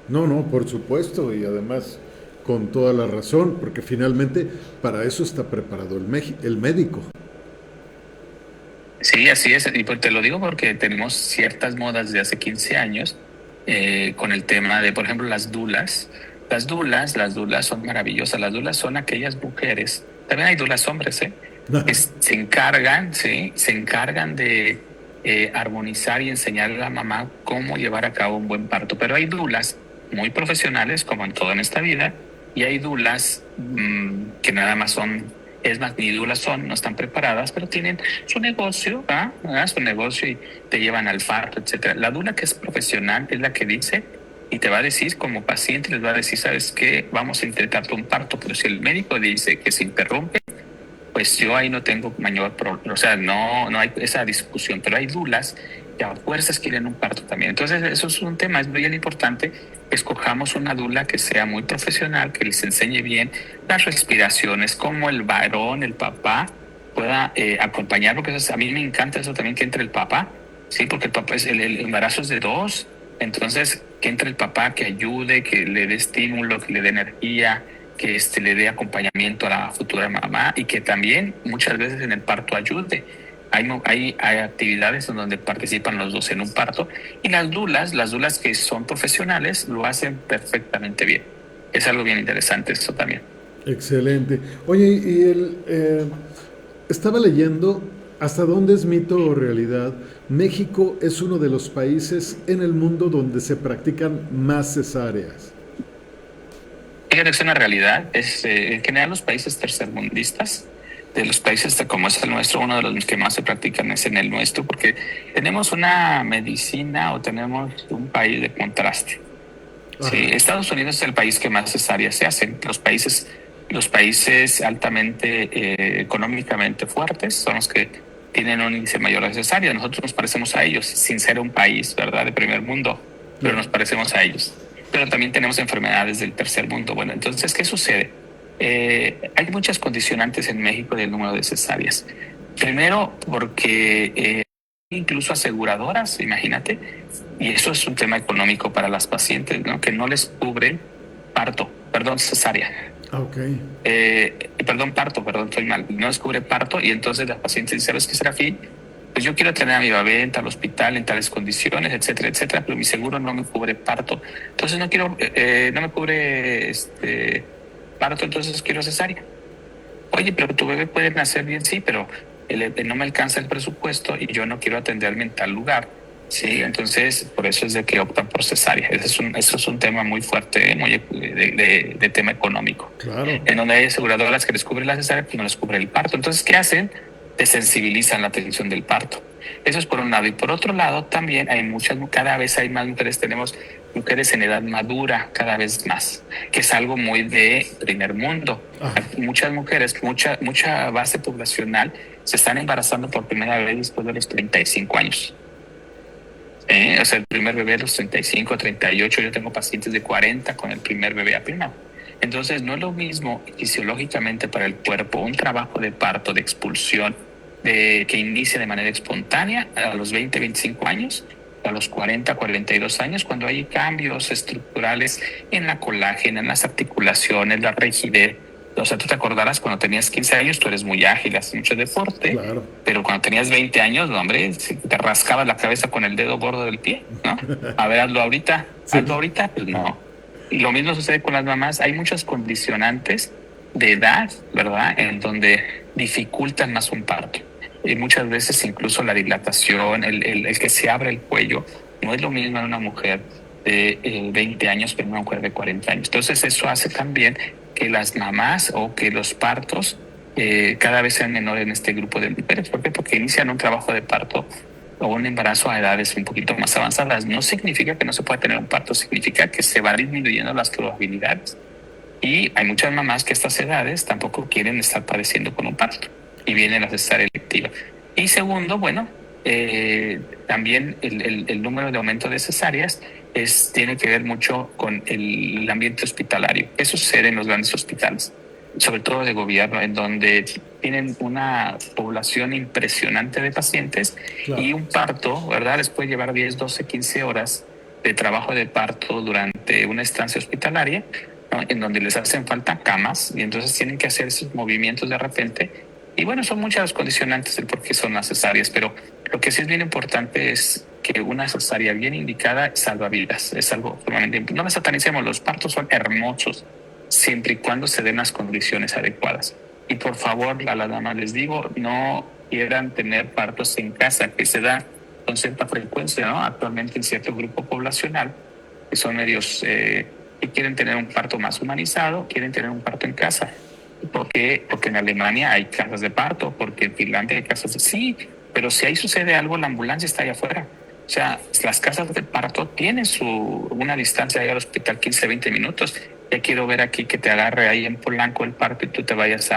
No, por supuesto, y además con toda la razón, porque finalmente para eso está preparado el médico. Sí, así es, y pues te lo digo porque tenemos ciertas modas de hace 15 años con el tema de, por ejemplo, las dulas. Las dulas son maravillosas. Las dulas son aquellas mujeres, también hay dulas hombres, que se encargan de armonizar y enseñarle a la mamá cómo llevar a cabo un buen parto. Pero hay dulas muy profesionales, como en todo en esta vida, y hay dulas que nada más son, es más, ni dulas son, no están preparadas, pero tienen su negocio, su negocio y te llevan al parto, etcétera. La dula que es profesional es la que dice y te va a decir como paciente, les va a decir, ¿sabes qué? Vamos a intentarte un parto, pero si el médico dice que se interrumpe, pues yo ahí no tengo mayor problema, o sea, no hay esa discusión, pero hay dulas que a fuerzas quieren un parto también. Entonces, eso es un tema, es muy importante que escojamos una dula que sea muy profesional, que les enseñe bien las respiraciones, cómo el varón, el papá, pueda acompañar, porque a mí me encanta eso también, que entre el papá, sí, porque el papá el embarazo es de dos, entonces que entre el papá, que ayude, que le dé estímulo, que le dé energía, que le dé acompañamiento a la futura mamá y que también muchas veces en el parto ayude. Hay actividades en donde participan los dos en un parto y las dulas que son profesionales lo hacen perfectamente bien. Es algo bien interesante esto también. Excelente. Oye, y estaba leyendo hasta dónde es mito o realidad. México es uno de los países en el mundo donde se practican más cesáreas. Fíjate que es una realidad. En general los países tercermundistas, de los países como es el nuestro, uno de los que más se practican es en el nuestro, porque tenemos una medicina o tenemos un país de contraste. Sí, Estados Unidos es el país que más cesáreas se hacen. Los países altamente económicamente fuertes son los que tienen un índice mayor de cesáreas. Nosotros nos parecemos a ellos, sin ser un país, ¿verdad?, de primer mundo, pero nos parecemos a ellos. Pero también tenemos enfermedades del tercer mundo. Bueno, entonces, ¿qué sucede? Hay muchas condicionantes en México del número de cesáreas. Primero, porque incluso aseguradoras, imagínate, y eso es un tema económico para las pacientes, ¿no?, que no les cubren cesárea. Okay. Parto, estoy mal. No les cubre parto y entonces la paciente dice, ¿sabes qué, Serafín? Pues yo quiero tener a mi bebé en tal hospital, en tales condiciones, etcétera, etcétera, pero mi seguro no me cubre parto. Entonces no me cubre parto, entonces quiero cesárea. Oye, pero tu bebé puede nacer bien, sí, pero no me alcanza el presupuesto y yo no quiero atenderme en tal lugar. Sí, entonces por eso es de que optan por cesárea. Eso es un tema muy fuerte, muy de tema económico. Claro. En donde hay aseguradoras que les cubren la cesárea, pero no les cubre el parto. Entonces, ¿qué hacen? desensibilizan la atención del parto. Eso es por un lado. Y por otro lado, también hay cada vez hay más mujeres, tenemos mujeres en edad madura cada vez más, que es algo muy de primer mundo. Muchas mujeres, mucha base poblacional se están embarazando por primera vez después de los 35 años. O sea, el primer bebé a los 35, 38, yo tengo pacientes de 40 con el primer bebé apenas. Entonces, no es lo mismo fisiológicamente para el cuerpo un trabajo de parto, de expulsión, que inicia de manera espontánea a los 20, 25 años, a los 40, 42 años, cuando hay cambios estructurales en la colágena, en las articulaciones, la rigidez. O sea, tú te acordarás, cuando tenías 15 años, tú eres muy ágil, haces mucho deporte, claro. Pero cuando tenías 20 años, no, hombre, te rascabas la cabeza con el dedo gordo del pie, ¿no? A ver, hazlo ahorita, sí. Hazlo ahorita, pues no. Y lo mismo sucede con las mamás. Hay muchos condicionantes de edad, ¿verdad?, en donde dificultan más un parto. Y muchas veces incluso la dilatación, el que se abre el cuello, no es lo mismo en una mujer de 20 años que en una mujer de 40 años. Entonces eso hace también que las mamás o que los partos cada vez sean menores en este grupo de mujeres. ¿Por qué? Porque inician un trabajo de parto o un embarazo a edades un poquito más avanzadas. No significa que no se pueda tener un parto, significa que se va disminuyendo las probabilidades. Y hay muchas mamás que a estas edades tampoco quieren estar padeciendo con un parto y viene la cesárea electiva. Y segundo, bueno, también el número de aumento de cesáreas tiene que ver mucho con el ambiente hospitalario. ¿Qué sucede en los grandes hospitales? Sobre todo de gobierno, en donde tienen una población impresionante de pacientes, claro. Y un parto, ¿verdad?, les puede llevar 10, 12, 15 horas de trabajo de parto durante una estancia hospitalaria, ¿no?, en donde les hacen falta camas y entonces tienen que hacer esos movimientos de repente. Y bueno, son muchas las condicionantes del por qué son las cesáreas, pero lo que sí es bien importante es que una cesárea bien indicada salva vidas. Es algo sumamente importante. No me satanicemos, los partos son hermosos siempre y cuando se den las condiciones adecuadas. Y por favor, a las damas les digo, no quieran tener partos en casa, que se da con cierta frecuencia, ¿no?, actualmente en cierto grupo poblacional, que son medios que quieren tener un parto más humanizado, quieren tener un parto en casa. ¿Por qué? Porque en Alemania hay casas de parto, porque en Finlandia hay casas de... Sí, pero si ahí sucede algo, la ambulancia está allá afuera. O sea, las casas de parto tienen una distancia ahí al hospital, 15, 20 minutos. Ya quiero ver aquí que te agarre ahí en Polanco el parto y tú te vayas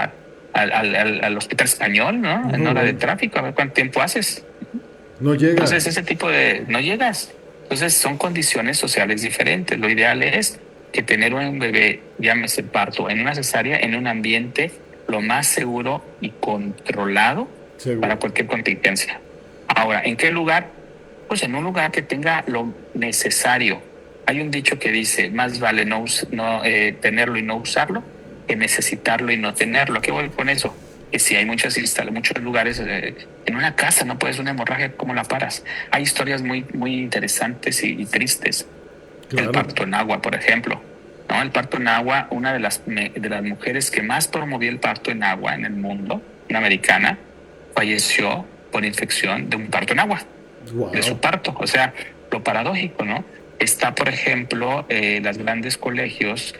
al hospital español, ¿no? En hora de tráfico, a ver cuánto tiempo haces. No llegas. Entonces, ese tipo de... No llegas. Entonces, son condiciones sociales diferentes. Lo ideal es que tener un bebé, llámese parto, en una cesárea, en un ambiente lo más seguro y controlado para cualquier contingencia. Ahora, ¿en qué lugar? Pues en un lugar que tenga lo necesario. Hay un dicho que dice, más vale no tenerlo y no usarlo que necesitarlo y no tenerlo. ¿A qué voy con eso? Que si hay muchos lugares, en una casa no puedes una hemorragia, ¿cómo la paras? Hay historias muy, muy interesantes y tristes. Claro. El parto en agua, por ejemplo, ¿no? El parto en agua, una de las mujeres que más promovió el parto en agua en el mundo, una americana, falleció por infección de un parto en agua, wow. De su parto. O sea, lo paradójico, ¿no? Está, por ejemplo, los grandes colegios,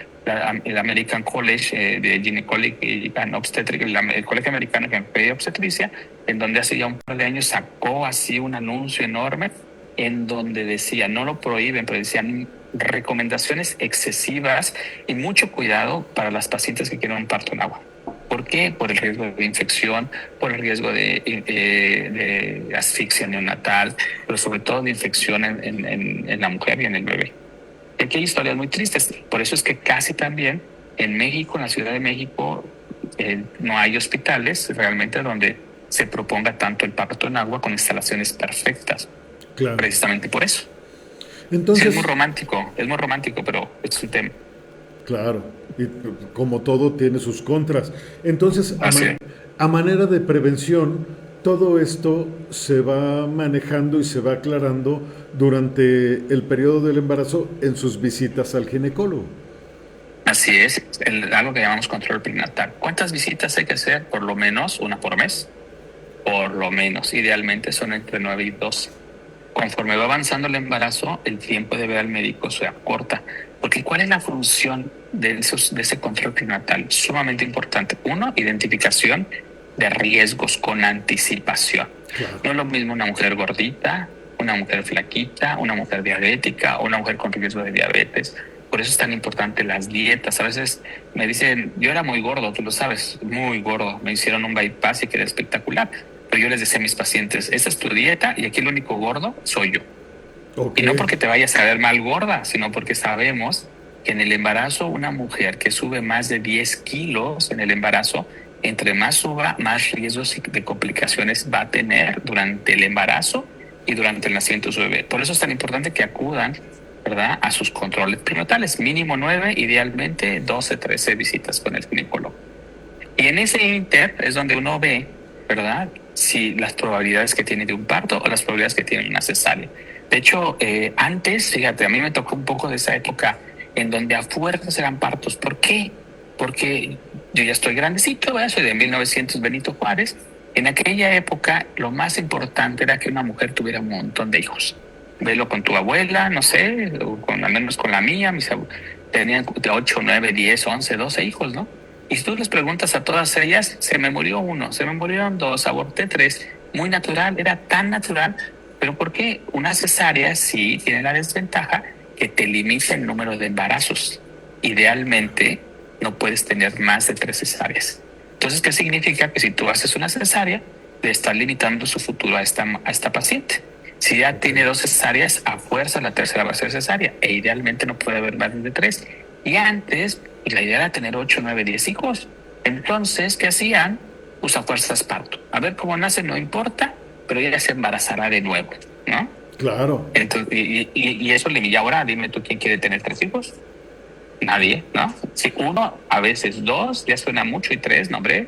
el American College de Gynecology and Obstetrics, el Colegio Americano de Obstetricia, en donde hace ya un par de años sacó así un anuncio enorme en donde decía, no lo prohíben, pero decían recomendaciones excesivas y mucho cuidado para las pacientes que quieren un parto en agua. ¿Por qué? Por el riesgo de infección, por el riesgo de asfixia neonatal, pero sobre todo de infección en la mujer y en el bebé. Aquí hay historias muy tristes. Por eso es que casi también en México, en la Ciudad de México, no hay hospitales realmente donde se proponga tanto el parto en agua con instalaciones perfectas. Claro. Precisamente por eso. Entonces, sí, es muy romántico, pero es un tema. Claro, y como todo tiene sus contras. Entonces, a manera de prevención, todo esto se va manejando y se va aclarando durante el periodo del embarazo en sus visitas al ginecólogo. Así es, algo que llamamos control prenatal. ¿Cuántas visitas hay que hacer? Por lo menos una por mes. Por lo menos, idealmente son entre 9 y 12. Conforme va avanzando el embarazo, el tiempo de ver al médico se acorta. Porque ¿cuál es la función de ese control prenatal? Sumamente importante. Uno, identificación de riesgos con anticipación. Claro. No es lo mismo una mujer gordita, una mujer flaquita, una mujer diabética o una mujer con riesgo de diabetes. Por eso es tan importante las dietas. A veces me dicen, yo era muy gordo, tú lo sabes, muy gordo. Me hicieron un bypass y quedé espectacular. Pero yo les decía a mis pacientes, esta es tu dieta y aquí el único gordo soy yo. Okay. Y no porque te vayas a ver mal gorda, sino porque sabemos que en el embarazo una mujer que sube más de 10 kilos en el embarazo, entre más suba, más riesgos de complicaciones va a tener durante el embarazo y durante el nacimiento de su bebé. Por eso es tan importante que acudan, ¿verdad?, a sus controles prenatales, mínimo 9, idealmente 12, 13 visitas con el ginecólogo. Y en ese inter es donde uno ve, ¿verdad?, si las probabilidades que tiene de un parto o las probabilidades que tiene una cesárea. De hecho, antes, fíjate, a mí me tocó un poco de esa época en donde a fuerzas eran partos. ¿Por qué? Porque yo ya estoy grandecito, ¿verdad? Soy de 1900 Benito Juárez. En aquella época lo más importante era que una mujer tuviera un montón de hijos. Velo con tu abuela, no sé, o al menos con la mía, tenían de 8, 9, 10, 11, 12 hijos, ¿no? Y si tú les preguntas a todas ellas, se me murió uno, se me murieron dos, aborté 3, muy natural, era tan natural. ¿Pero por qué? Una cesárea sí tiene la desventaja que te limita el número de embarazos. Idealmente no puedes tener más de 3 cesáreas. Entonces, ¿qué significa? Que si tú haces una cesárea, le estás limitando su futuro a esta paciente. Si ya tiene 2 cesáreas, a fuerza la tercera va a ser cesárea. E idealmente no puede haber más de 3. Y antes, la idea era tener 8, 9, 10 hijos. Entonces, ¿qué hacían? Pues a fuerzas parto. A ver cómo nace, no importa, pero ella se embarazará de nuevo, ¿no? Claro. Entonces, y eso limita. Ahora, dime tú, ¿quién quiere tener 3 hijos? Nadie, ¿no? Si 1, a veces 2, ya suena mucho, y 3, no, hombre.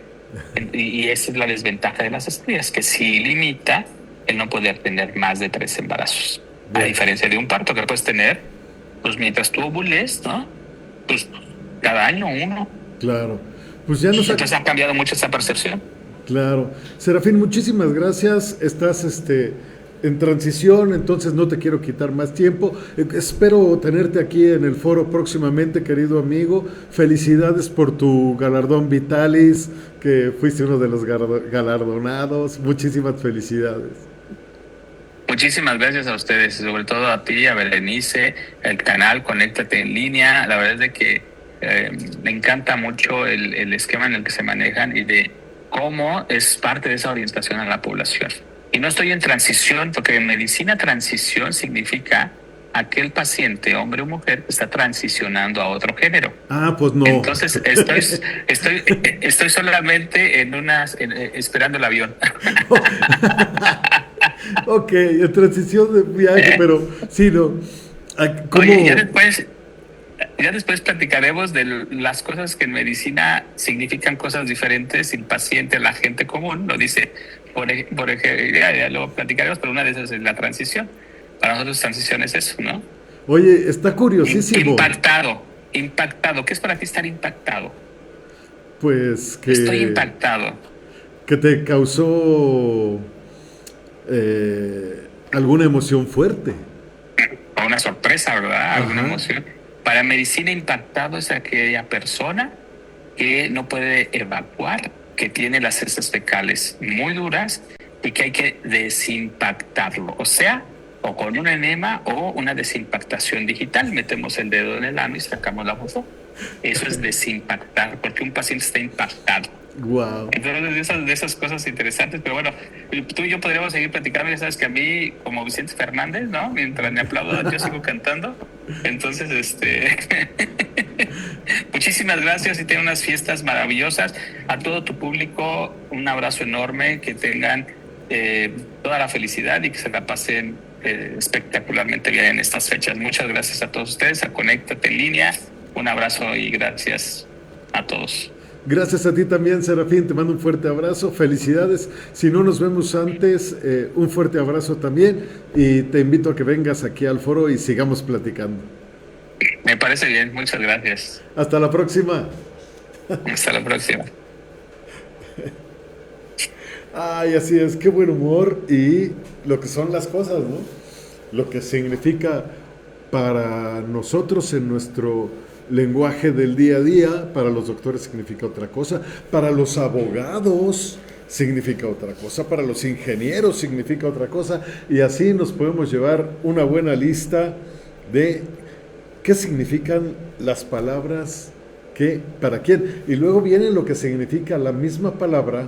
Y esa es la desventaja de las cesáreas, que sí limita el no poder tener más de 3 embarazos. Bien. A diferencia de un parto que puedes tener, pues mientras tú ovules, ¿no? Pues cada año 1. Claro. Pues ya nos Entonces ha cambiado mucho esa percepción. Claro. Serafín, muchísimas gracias. Estás en transición, entonces no te quiero quitar más tiempo. Espero tenerte aquí en el foro próximamente, querido amigo. Felicidades por tu galardón Vitalis, que fuiste uno de los galardonados. Muchísimas felicidades. Muchísimas gracias a ustedes, sobre todo a ti, a Berenice, el canal Conéctate en Línea. La verdad es de que me encanta mucho el esquema en el que se manejan y de cómo es parte de esa orientación a la población. Y no estoy en transición, porque en medicina transición significa aquel paciente, hombre o mujer, que está transicionando a otro género. Ah, pues no. Entonces estoy solamente esperando el avión. Ok, en transición de viaje, pero sí, no. ¿Cómo? Oye, ya después platicaremos de las cosas que en medicina significan cosas diferentes. El paciente, la gente común, lo dice. Por ejemplo, ya lo platicaremos, pero una de esas es la transición. Para nosotros transición es eso, ¿no? Oye, está curiosísimo. Impactado. ¿Qué es para ti estar impactado? Pues que... Estoy impactado. Que te causó alguna emoción fuerte. O una sorpresa, ¿verdad? Ajá. Alguna emoción. Para medicina, impactado es aquella persona que no puede evacuar, que tiene las heces fecales muy duras y que hay que desimpactarlo. O sea, o con un enema o una desimpactación digital. Metemos el dedo en el ano y sacamos la foto. Eso es desimpactar, porque un paciente está impactado. Wow. Entonces, de esas cosas interesantes, pero bueno, tú y yo podríamos seguir platicando. Ya sabes que a mí, como Vicente Fernández, ¿no? Mientras me aplaudo, yo sigo cantando. Entonces, muchísimas gracias y tengan unas fiestas maravillosas. A todo tu público, un abrazo enorme, que tengan toda la felicidad y que se la pasen espectacularmente bien en estas fechas. Muchas gracias a todos ustedes, a Conéctate en Línea. Un abrazo y gracias a todos. Gracias a ti también, Serafín, te mando un fuerte abrazo, felicidades. Si no nos vemos antes, un fuerte abrazo también y te invito a que vengas aquí al foro y sigamos platicando. Me parece bien, muchas gracias. Hasta la próxima. Hasta la próxima. Ay, así es, qué buen humor y lo que son las cosas, ¿no? Lo que significa para nosotros en nuestro lenguaje del día a día, para los doctores significa otra cosa, para los abogados significa otra cosa, para los ingenieros significa otra cosa, y así nos podemos llevar una buena lista de qué significan las palabras, qué, para quién. Y luego viene lo que significa la misma palabra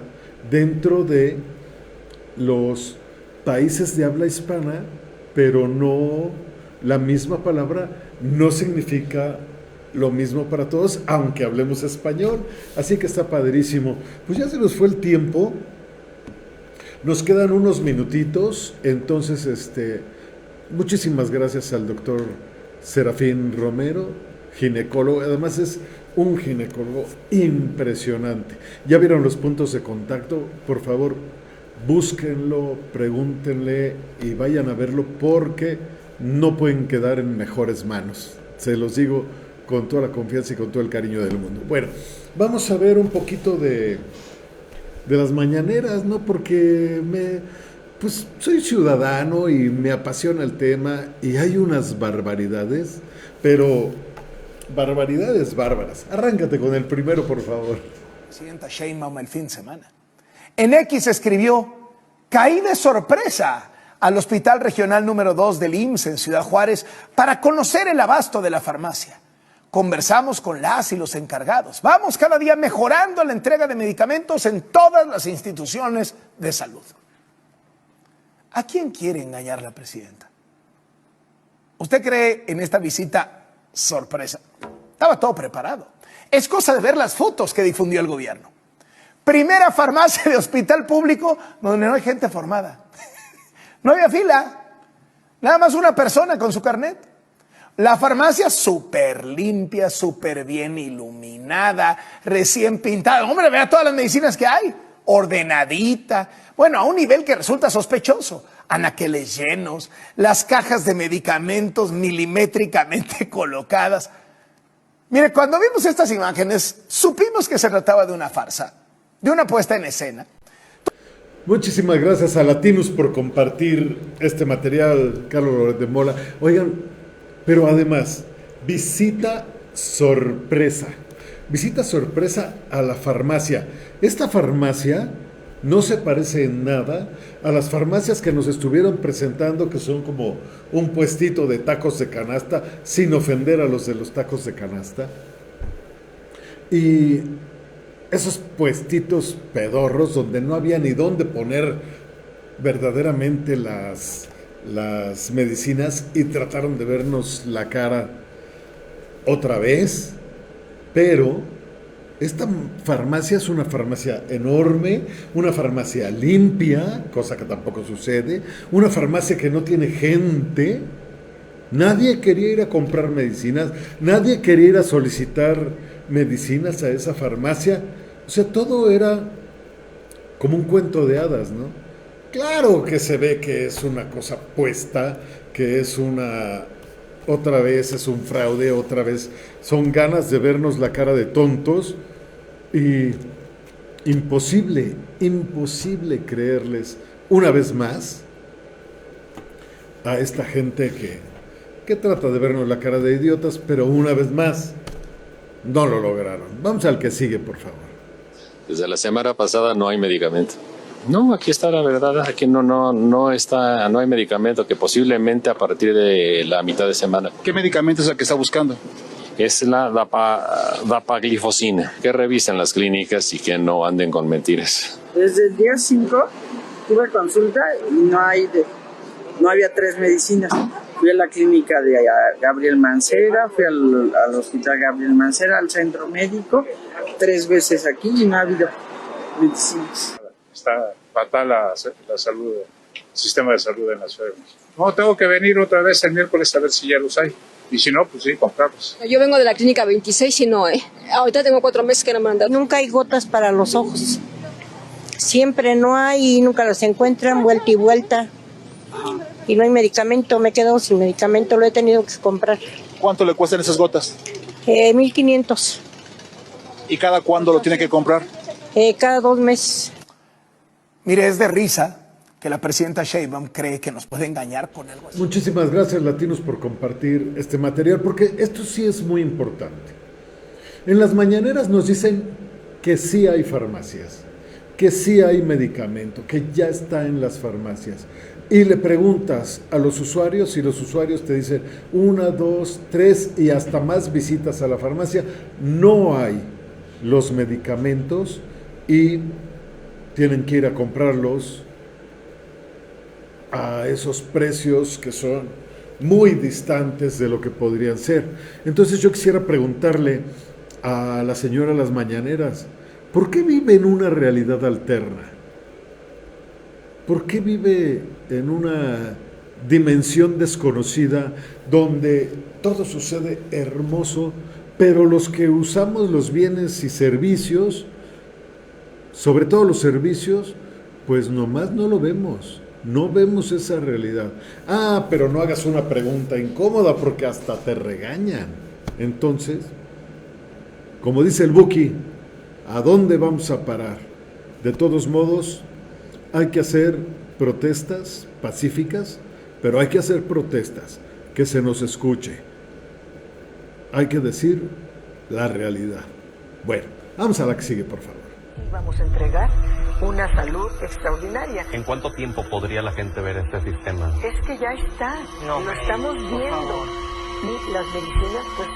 dentro de los países de habla hispana, pero no, la misma palabra no significa lo mismo para todos, aunque hablemos español. Así que está padrísimo. Pues ya se nos fue el tiempo. Nos quedan unos minutitos. Entonces, muchísimas gracias al doctor Serafín Romero, ginecólogo. Además es un ginecólogo impresionante. Ya vieron los puntos de contacto. Por favor, búsquenlo, pregúntenle y vayan a verlo, porque no pueden quedar en mejores manos. Se los digo con toda la confianza y con todo el cariño del mundo. Bueno, vamos a ver un poquito de las mañaneras, ¿no? Porque pues soy ciudadano y me apasiona el tema, y hay unas barbaridades, pero barbaridades bárbaras. Arráncate con el primero, por favor. Presidenta Sheinbaum el fin de semana. En X escribió: caí de sorpresa al Hospital Regional número 2 del IMSS en Ciudad Juárez para conocer el abasto de la farmacia. Conversamos con las y los encargados. Vamos cada día mejorando la entrega de medicamentos en todas las instituciones de salud. ¿A quién quiere engañar la presidenta? ¿Usted cree en esta visita sorpresa? Estaba todo preparado. Es cosa de ver las fotos que difundió el gobierno. Primera farmacia de hospital público donde no hay gente formada. No había fila. Nada más una persona con su carnet. La farmacia súper limpia, súper bien iluminada, recién pintada. Hombre, vea todas las medicinas que hay. Ordenadita. Bueno, a un nivel que resulta sospechoso. Anaqueles llenos, las cajas de medicamentos milimétricamente colocadas. Mire, cuando vimos estas imágenes, supimos que se trataba de una farsa, de una puesta en escena. Muchísimas gracias a Latinus por compartir este material, Carlos Loret de Mola. Oigan, pero además, visita sorpresa a la farmacia. Esta farmacia no se parece en nada a las farmacias que nos estuvieron presentando, que son como un puestito de tacos de canasta, sin ofender a los de los tacos de canasta. Y esos puestitos pedorros donde no había ni dónde poner verdaderamente las medicinas, y trataron de vernos la cara otra vez. Pero esta farmacia es una farmacia enorme, una farmacia limpia, cosa que tampoco sucede, una farmacia que no tiene gente. Nadie quería ir a comprar medicinas, nadie quería ir a solicitar medicinas a esa farmacia. O sea, todo era como un cuento de hadas, ¿no? Claro que se ve que es una cosa puesta, que es otra vez es un fraude, otra vez son ganas de vernos la cara de tontos, y imposible creerles una vez más a esta gente que trata de vernos la cara de idiotas, pero una vez más no lo lograron. Vamos al que sigue, por favor. Desde la semana pasada no hay medicamento. No, aquí está la verdad, aquí no hay medicamento, que posiblemente a partir de la mitad de semana. ¿Qué medicamento es el que está buscando? Es la dapaglifosina, que revisen las clínicas y que no anden con mentiras. Desde el día 5 tuve consulta y no había 3 medicinas. Fui a la clínica de Gabriel Mancera, fui al hospital Gabriel Mancera, al centro médico, 3 veces aquí y no ha habido medicinas. Está fatal la salud, el sistema de salud en la Ciudad de México. No, tengo que venir otra vez el miércoles a ver si ya los hay. Y si no, pues sí, comprarlos. Yo vengo de la clínica 26 y no, ahorita tengo 4 meses que no me han dado. Nunca hay gotas para los ojos. Siempre no hay y nunca las encuentran, vuelta y vuelta. Y no hay medicamento, me he quedado sin medicamento, lo he tenido que comprar. ¿Cuánto le cuestan esas gotas? 1,500. ¿Y cada cuándo lo tiene que comprar? Cada 2 meses. Mire, es de risa que la presidenta Sheinbaum cree que nos puede engañar con algo así. Muchísimas gracias, Latinos, por compartir este material, porque esto sí es muy importante. En las mañaneras nos dicen que sí hay farmacias, que sí hay medicamento, que ya está en las farmacias, y le preguntas a los usuarios y los usuarios te dicen 1, 2, 3 y hasta más visitas a la farmacia, no hay los medicamentos y tienen que ir a comprarlos a esos precios que son muy distantes de lo que podrían ser. Entonces yo quisiera preguntarle a la señora Las Mañaneras, ¿por qué vive en una realidad alterna? ¿Por qué vive en una dimensión desconocida donde todo sucede hermoso, pero los que usamos los bienes y servicios, sobre todo los servicios, pues nomás no lo vemos? No vemos esa realidad. Ah, pero no hagas una pregunta incómoda porque hasta te regañan. Entonces, como dice el Buki, ¿a dónde vamos a parar? De todos modos, hay que hacer protestas pacíficas, pero hay que hacer protestas que se nos escuche. Hay que decir la realidad. Bueno, vamos a la que sigue, por favor. Vamos a entregar una salud extraordinaria. ¿En cuánto tiempo podría la gente ver este sistema? Es que ya está, lo estamos viendo. Y las medicinas, pues,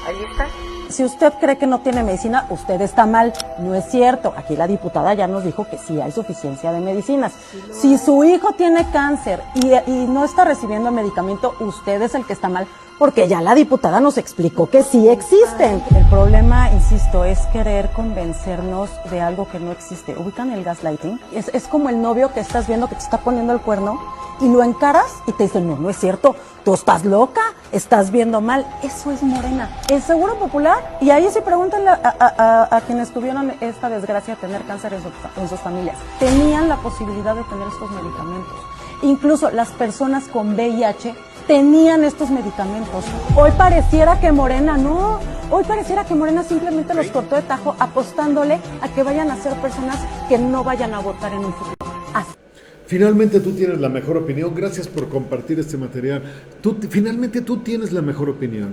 ahí están. Si usted cree que no tiene medicina, usted está mal. No es cierto. Aquí la diputada ya nos dijo que sí hay suficiencia de medicinas. Si su hijo tiene cáncer y no está recibiendo medicamento, usted es el que está mal, porque ya la diputada nos explicó que sí existen. El problema, insisto, es querer convencernos de algo que no existe. ¿Ubican el gaslighting? Es como el novio que estás viendo que te está poniendo el cuerno y lo encaras y te dicen, no es cierto, tú estás loca, estás viendo mal. Eso es Morena. El Seguro Popular, y ahí sí pregúntenle a quienes tuvieron esta desgracia de tener cáncer en sus familias, tenían la posibilidad de tener estos medicamentos. Incluso las personas con VIH tenían estos medicamentos. Hoy pareciera que Morena no, hoy pareciera que Morena simplemente los cortó de tajo, apostándole a que vayan a ser personas que no vayan a votar en un futuro. Así. Finalmente tú tienes la mejor opinión. Gracias por compartir este material. Finalmente tú tienes la mejor opinión.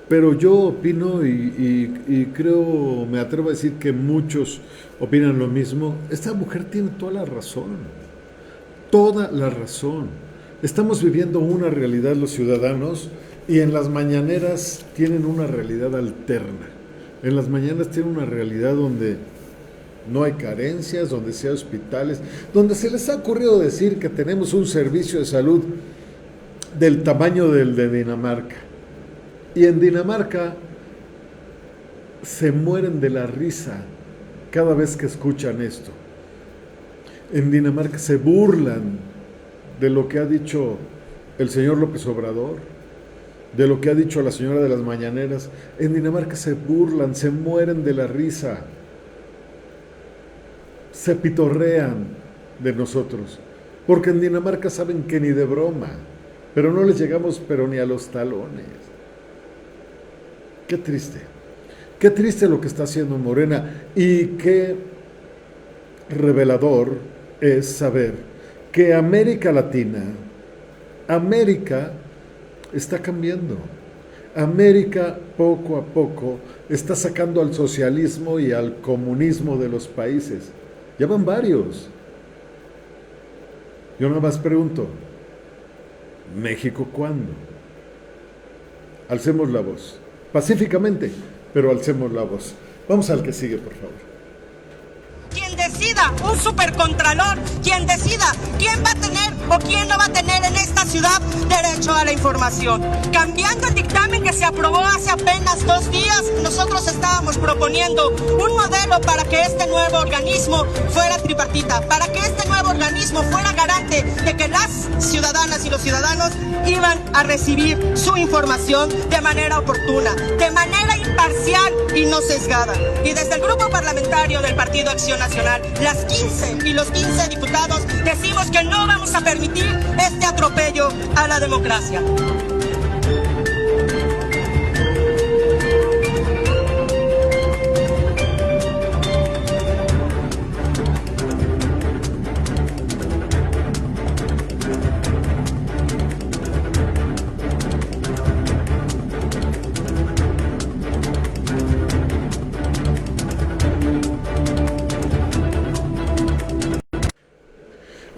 Pero yo opino y creo, me atrevo a decir que muchos opinan lo mismo. Esta mujer tiene toda la razón. Toda la razón. Estamos viviendo una realidad los ciudadanos y en las mañaneras tienen una realidad alterna. En las mañanas tienen una realidad donde no hay carencias, donde sí hay hospitales, donde se les ha ocurrido decir que tenemos un servicio de salud del tamaño del de Dinamarca. Y en Dinamarca se mueren de la risa cada vez que escuchan esto. En Dinamarca se burlan de lo que ha dicho el señor López Obrador, de lo que ha dicho la señora de las mañaneras. En Dinamarca se burlan, se mueren de la risa, se pitorrean de nosotros, porque en Dinamarca saben que ni de broma, pero no les llegamos pero ni a los talones. Qué triste lo que está haciendo Morena, y qué revelador es saber que América Latina, América está cambiando. América poco a poco está sacando al socialismo y al comunismo de los países. Ya van varios. Yo nada más pregunto, ¿México cuándo? Alcemos la voz, pacíficamente, pero alcemos la voz. Vamos al que sigue, por favor. Quien decida, un supercontralor, quien decida quién va a tener o quién no va a tener en esta ciudad derecho a la información. Cambiando el dictamen que se aprobó hace apenas 2 días, nosotros estábamos proponiendo un modelo para que este nuevo organismo fuera tripartita, para que este nuevo organismo fuera garante de que las ciudadanas y los ciudadanos iban a recibir su información de manera oportuna, de manera imparcial y no sesgada. Y desde el grupo parlamentario del Partido Acción Nacional, las 15 y los 15 diputados decimos que no vamos a permitir este atropello a la democracia.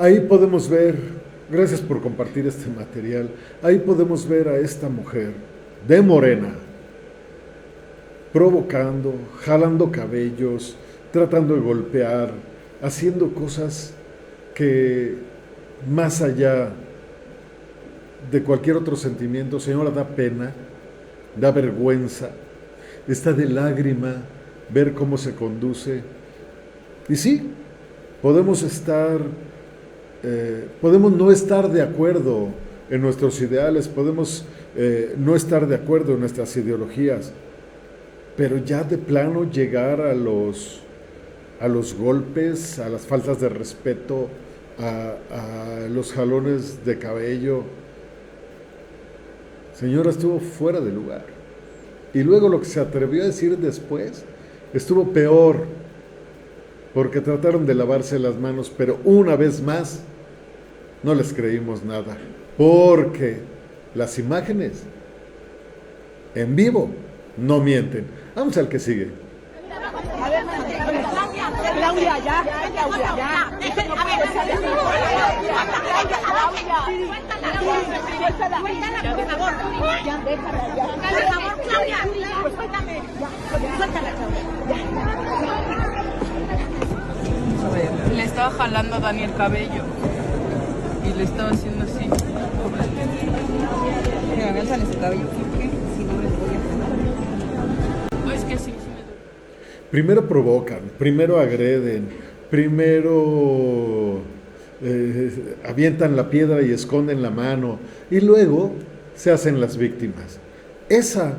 Ahí podemos ver, gracias por compartir este material, ahí podemos ver a esta mujer de Morena, provocando, jalando cabellos, tratando de golpear, haciendo cosas que más allá de cualquier otro sentimiento, señora, da pena, da vergüenza, está de lágrima ver cómo se conduce. Y sí, podemos no estar de acuerdo en nuestros ideales, podemos no estar de acuerdo en nuestras ideologías, pero ya de plano llegar a los golpes, a las faltas de respeto, a los jalones de cabello, señora, estuvo fuera de lugar. Y luego lo que se atrevió a decir después estuvo peor, porque trataron de lavarse las manos, pero una vez más no les creímos nada, porque las imágenes en vivo no mienten. Vamos al que sigue. Claudia, ya. Le estaba jalando a Dani el cabello y le estaba haciendo así. Que me alzan ese cabello porque si no me voy a jalar. Es que sí me duele. Primero provocan, primero agreden, primero avientan la piedra y esconden la mano, y luego se hacen las víctimas. Ese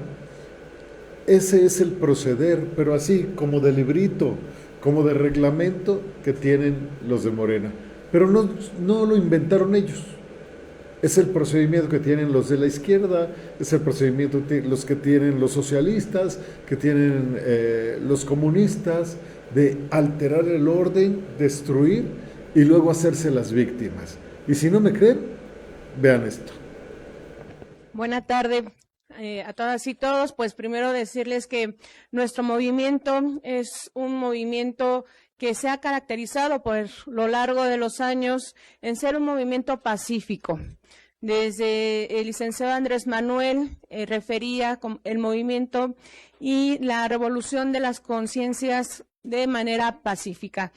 es el proceder, pero así como de librito, como de reglamento que tienen los de Morena. Pero no lo inventaron ellos. Es el procedimiento que tienen los de la izquierda, es el procedimiento los que tienen los socialistas, que tienen los comunistas, de alterar el orden, destruir y luego hacerse las víctimas. Y si no me creen, vean esto. Buena tarde a todas y todos. Pues primero decirles que nuestro movimiento es un movimiento que se ha caracterizado por lo largo de los años en ser un movimiento pacífico. Desde el licenciado Andrés Manuel refería el movimiento y la revolución de las conciencias de manera pacífica.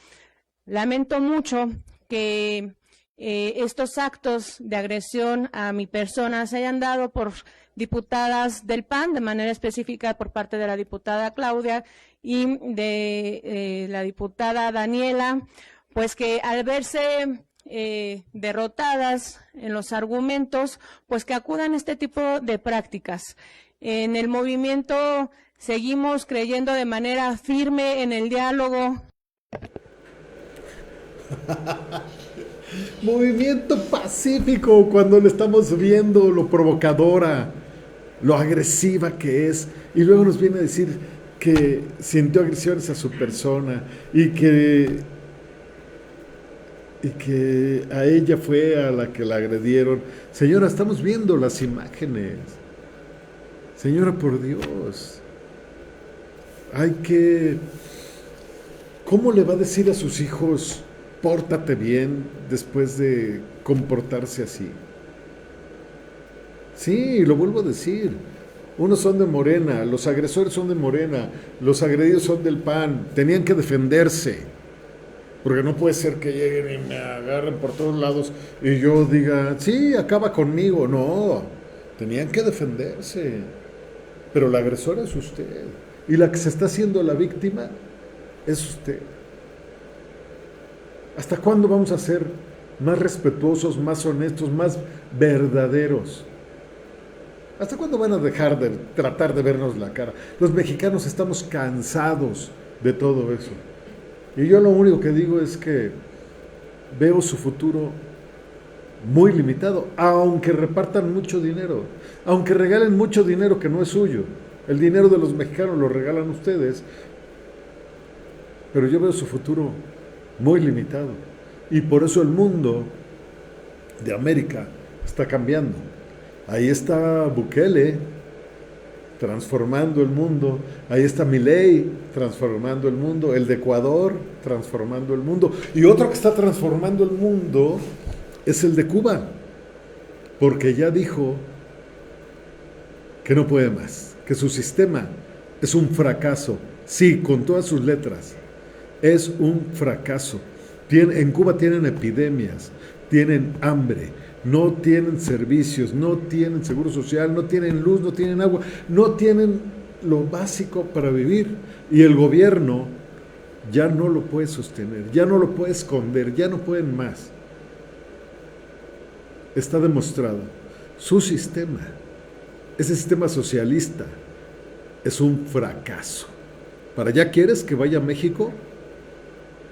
Lamento mucho que estos actos de agresión a mi persona se hayan dado por diputadas del PAN, de manera específica por parte de la diputada Claudia y de la diputada Daniela, pues que al verse derrotadas en los argumentos, pues que acudan a este tipo de prácticas. En el movimiento seguimos creyendo de manera firme en el diálogo. Movimiento pacífico, cuando le estamos viendo lo provocadora, lo agresiva que es, y luego nos viene a decir que sintió agresiones a su persona y que a ella fue a la que la agredieron. Señora, estamos viendo las imágenes. Señora, por Dios. ¿Cómo le va a decir a sus hijos, pórtate bien, después de comportarse así? Sí, lo vuelvo a decir. Unos son de Morena, los agresores son de Morena, los agredidos son del PAN. Tenían que defenderse. Porque no puede ser que lleguen y me agarren por todos lados y yo diga, sí, acaba conmigo. No, tenían que defenderse. Pero la agresora es usted. Y la que se está haciendo la víctima es usted. ¿Hasta cuándo vamos a ser más respetuosos, más honestos, más verdaderos? ¿Hasta cuándo van a dejar de tratar de vernos la cara? Los mexicanos estamos cansados de todo eso. Y yo lo único que digo es que veo su futuro muy limitado, aunque repartan mucho dinero, aunque regalen mucho dinero que no es suyo. El dinero de los mexicanos lo regalan ustedes, pero yo veo su futuro muy limitado. Y por eso el mundo de América está cambiando. Ahí está Bukele, transformando el mundo. Ahí está Milei, transformando el mundo. El de Ecuador, transformando el mundo. Y otro que está transformando el mundo es el de Cuba, porque ya dijo que no puede más, que su sistema es un fracaso. Sí, con todas sus letras, es un fracaso. En Cuba tienen epidemias, tienen hambre, no tienen servicios, no tienen seguro social, no tienen luz, no tienen agua, no tienen lo básico para vivir. Y el gobierno ya no lo puede sostener, ya no lo puede esconder, ya no pueden más. Está demostrado, su sistema, ese sistema socialista, es un fracaso. ¿Para allá quieres que vaya a México?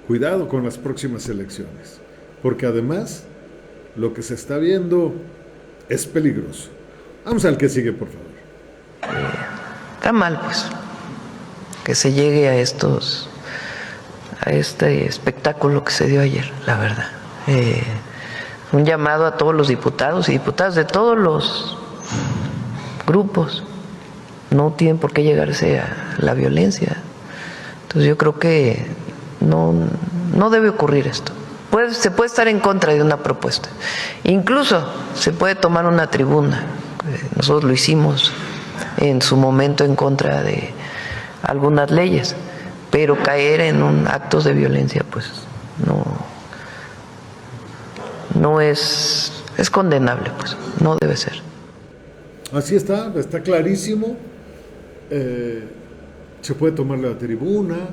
Cuidado con las próximas elecciones, porque además lo que se está viendo es peligroso. Vamos al que sigue, por favor. Está mal, pues, que se llegue a este espectáculo que se dio ayer, la verdad. Un llamado a todos los diputados y diputadas de todos los grupos. No tienen por qué llegarse a la violencia. Entonces yo creo que no debe ocurrir esto. Se puede estar en contra de una propuesta. Incluso se puede tomar una tribuna. Nosotros lo hicimos en su momento en contra de algunas leyes, pero caer en actos de violencia, pues no es condenable, pues no debe ser. Así está clarísimo. Se puede tomar la tribuna,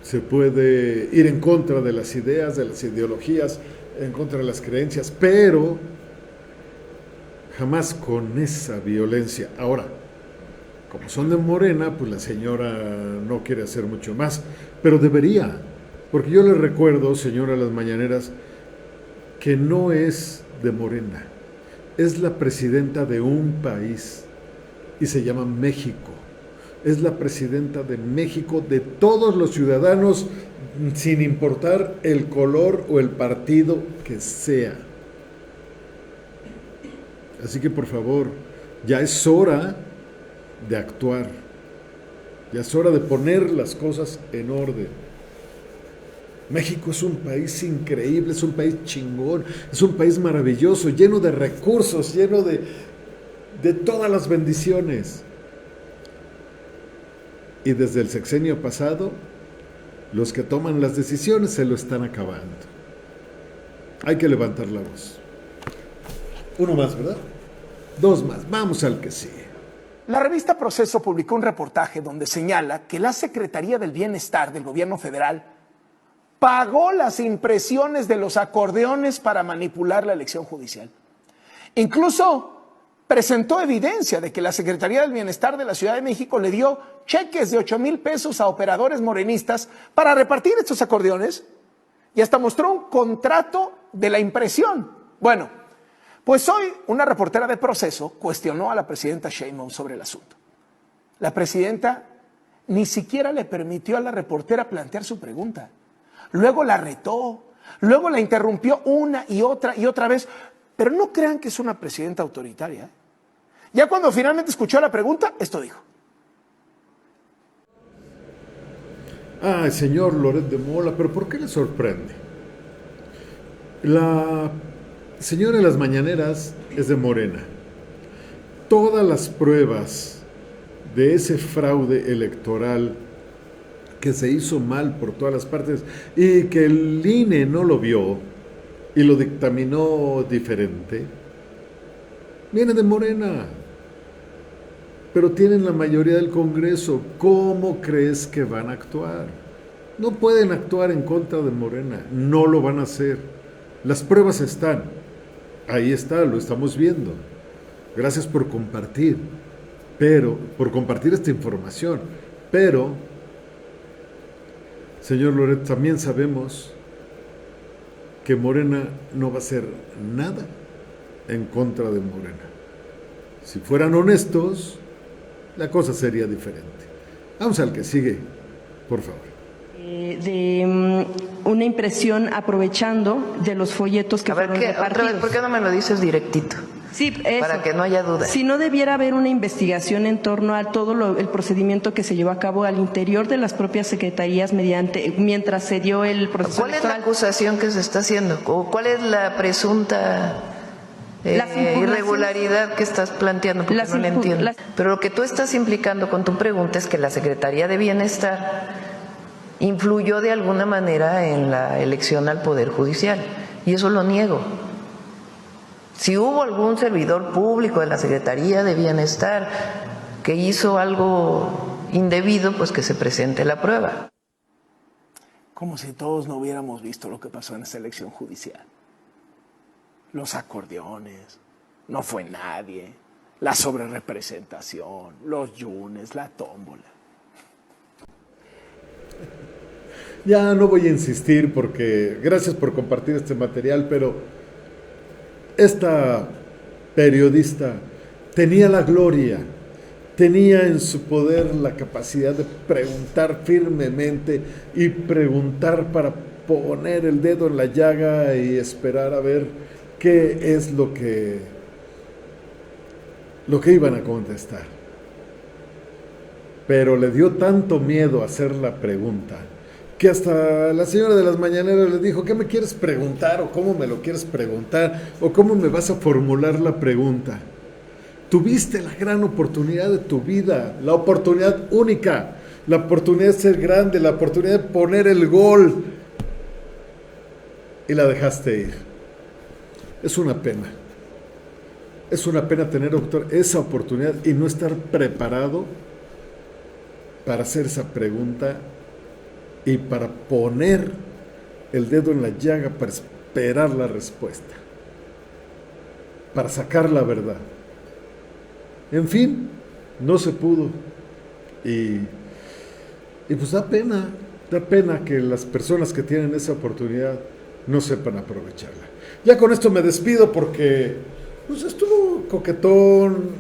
se puede ir en contra de las ideas, de las ideologías, en contra de las creencias, pero jamás con esa violencia. Ahora, como son de Morena, pues la señora no quiere hacer mucho más, pero debería, porque yo le recuerdo, señora, las mañaneras, que no es de Morena, es la presidenta de un país y se llama México. Es la presidenta de México, de todos los ciudadanos, sin importar el color o el partido que sea. Así que, por favor, ya es hora de actuar. Ya es hora de poner las cosas en orden. México es un país increíble, es un país chingón, es un país maravilloso, lleno de recursos, lleno de todas las bendiciones. Y desde el sexenio pasado, los que toman las decisiones se lo están acabando. Hay que levantar la voz. Uno más, ¿verdad? Dos más. Vamos al que sigue. La revista Proceso publicó un reportaje donde señala que la Secretaría del Bienestar del Gobierno Federal pagó las impresiones de los acordeones para manipular la elección judicial. Incluso presentó evidencia de que la Secretaría del Bienestar de la Ciudad de México le dio cheques de 8,000 pesos a operadores morenistas para repartir estos acordeones y hasta mostró un contrato de la impresión. Bueno, pues hoy una reportera de Proceso cuestionó a la presidenta Sheinbaum sobre el asunto. La presidenta ni siquiera le permitió a la reportera plantear su pregunta. Luego la retó, luego la interrumpió una y otra vez. Pero no crean que es una presidenta autoritaria. Ya cuando finalmente escuchó la pregunta, esto dijo. Ay, señor Loret de Mola, pero ¿por qué le sorprende? La señora de las mañaneras es de Morena. Todas las pruebas de ese fraude electoral que se hizo mal por todas las partes y que el INE no lo vio y lo dictaminó diferente, viene de Morena, pero tienen la mayoría del Congreso. ¿Cómo crees que van a actuar? No pueden actuar en contra de Morena, no lo van a hacer. Las pruebas están, ahí está, lo estamos viendo. Gracias por compartir, por compartir esta información, pero, señor Loret, también sabemos que Morena no va a hacer nada en contra de Morena. Si fueran honestos, la cosa sería diferente. Vamos al que sigue, por favor. De una impresión aprovechando de los folletos que fueron repartidos. Otra vez, ¿por qué no me lo dices directito? Sí, eso. Para que no haya duda. Si no debiera haber una investigación en torno a todo el procedimiento que se llevó a cabo al interior de las propias secretarías mientras se dio el proceso ¿Cuál electoral. es la acusación que se está haciendo? ¿O cuál es la presunta irregularidad que estás planteando? Porque no la entiendo. Pero lo que tú estás implicando con tu pregunta es que la Secretaría de Bienestar influyó de alguna manera en la elección al Poder Judicial. Y eso lo niego. Si hubo algún servidor público de la Secretaría de Bienestar que hizo algo indebido, pues que se presente la prueba. Como si todos no hubiéramos visto lo que pasó en esta elección judicial. Los acordeones, no fue nadie, la sobrerepresentación, los yunes, la tómbola. Ya no voy a insistir porque gracias por compartir este material, pero esta periodista tenía la gloria, tenía en su poder la capacidad de preguntar firmemente y preguntar para poner el dedo en la llaga y esperar a ver qué es lo que iban a contestar. Pero le dio tanto miedo hacer la pregunta que hasta la señora de las mañaneras le dijo: ¿qué me quieres preguntar? ¿O cómo me lo quieres preguntar? ¿O cómo me vas a formular la pregunta? Tuviste la gran oportunidad de tu vida, la oportunidad única, la oportunidad de ser grande, la oportunidad de poner el gol, y la dejaste ir. Es una pena. Es una pena tener, doctor, esa oportunidad y no estar preparado para hacer esa pregunta y para poner el dedo en la llaga para esperar la respuesta, para sacar la verdad. En fin, no se pudo. Y pues da pena que las personas que tienen esa oportunidad no sepan aprovecharla. Ya con esto me despido porque pues estuvo coquetón,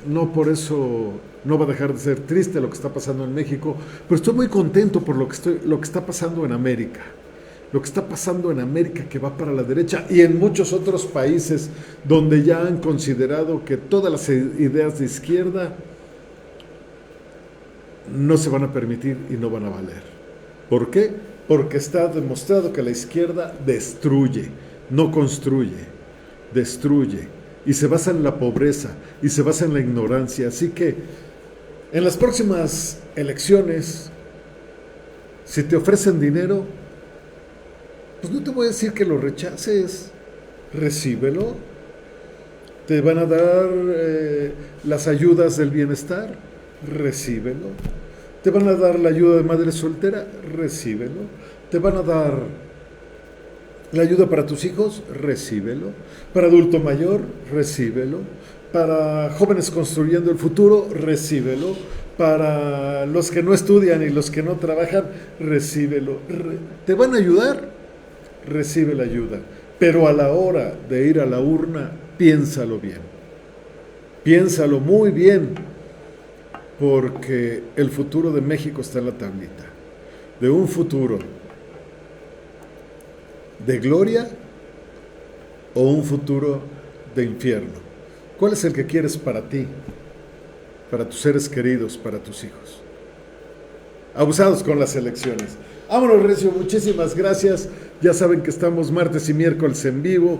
no por eso no va a dejar de ser triste lo que está pasando en México, pero estoy muy contento por lo que está pasando en América. Lo que está pasando en América, que va para la derecha, y en muchos otros países donde ya han considerado que todas las ideas de izquierda no se van a permitir y no van a valer. ¿Por qué? Porque está demostrado que la izquierda destruye, no construye, destruye, y se basa en la pobreza, y se basa en la ignorancia. Así que en las próximas elecciones, si te ofrecen dinero, pues no te voy a decir que lo rechaces, recíbelo. Te van a dar las ayudas del bienestar, recíbelo. Te van a dar la ayuda de madre soltera, recíbelo. Te van a dar la ayuda para tus hijos, recíbelo. Para adulto mayor, recíbelo. Para jóvenes construyendo el futuro, recíbelo. Para los que no estudian y los que no trabajan, recíbelo. ¿Te van a ayudar? Recibe la ayuda. Pero a la hora de ir a la urna, piénsalo bien. Piénsalo muy bien, porque el futuro de México está en la tablita. De un futuro de gloria o un futuro de infierno. ¿Cuál es el que quieres para ti, para tus seres queridos, para tus hijos? Abusados con las elecciones. Vámonos, Recio, muchísimas gracias. Ya saben que estamos martes y miércoles en vivo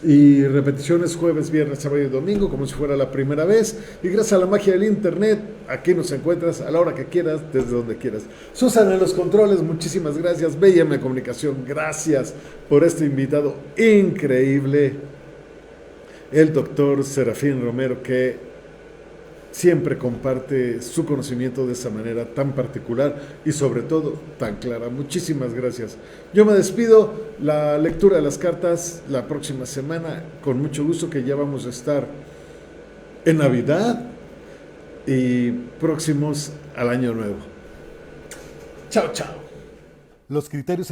y repeticiones jueves, viernes, sábado y domingo, como si fuera la primera vez. Y gracias a la magia del internet, aquí nos encuentras a la hora que quieras, desde donde quieras. Susan en los controles, muchísimas gracias. BM Comunicación, gracias por este invitado increíble, el doctor Serafín Romero, que siempre comparte su conocimiento de esa manera tan particular y sobre todo tan clara. Muchísimas gracias. Yo me despido. La lectura de las cartas la próxima semana, con mucho gusto, que ya vamos a estar en Navidad y próximos al Año Nuevo. Chao, chao. Los criterios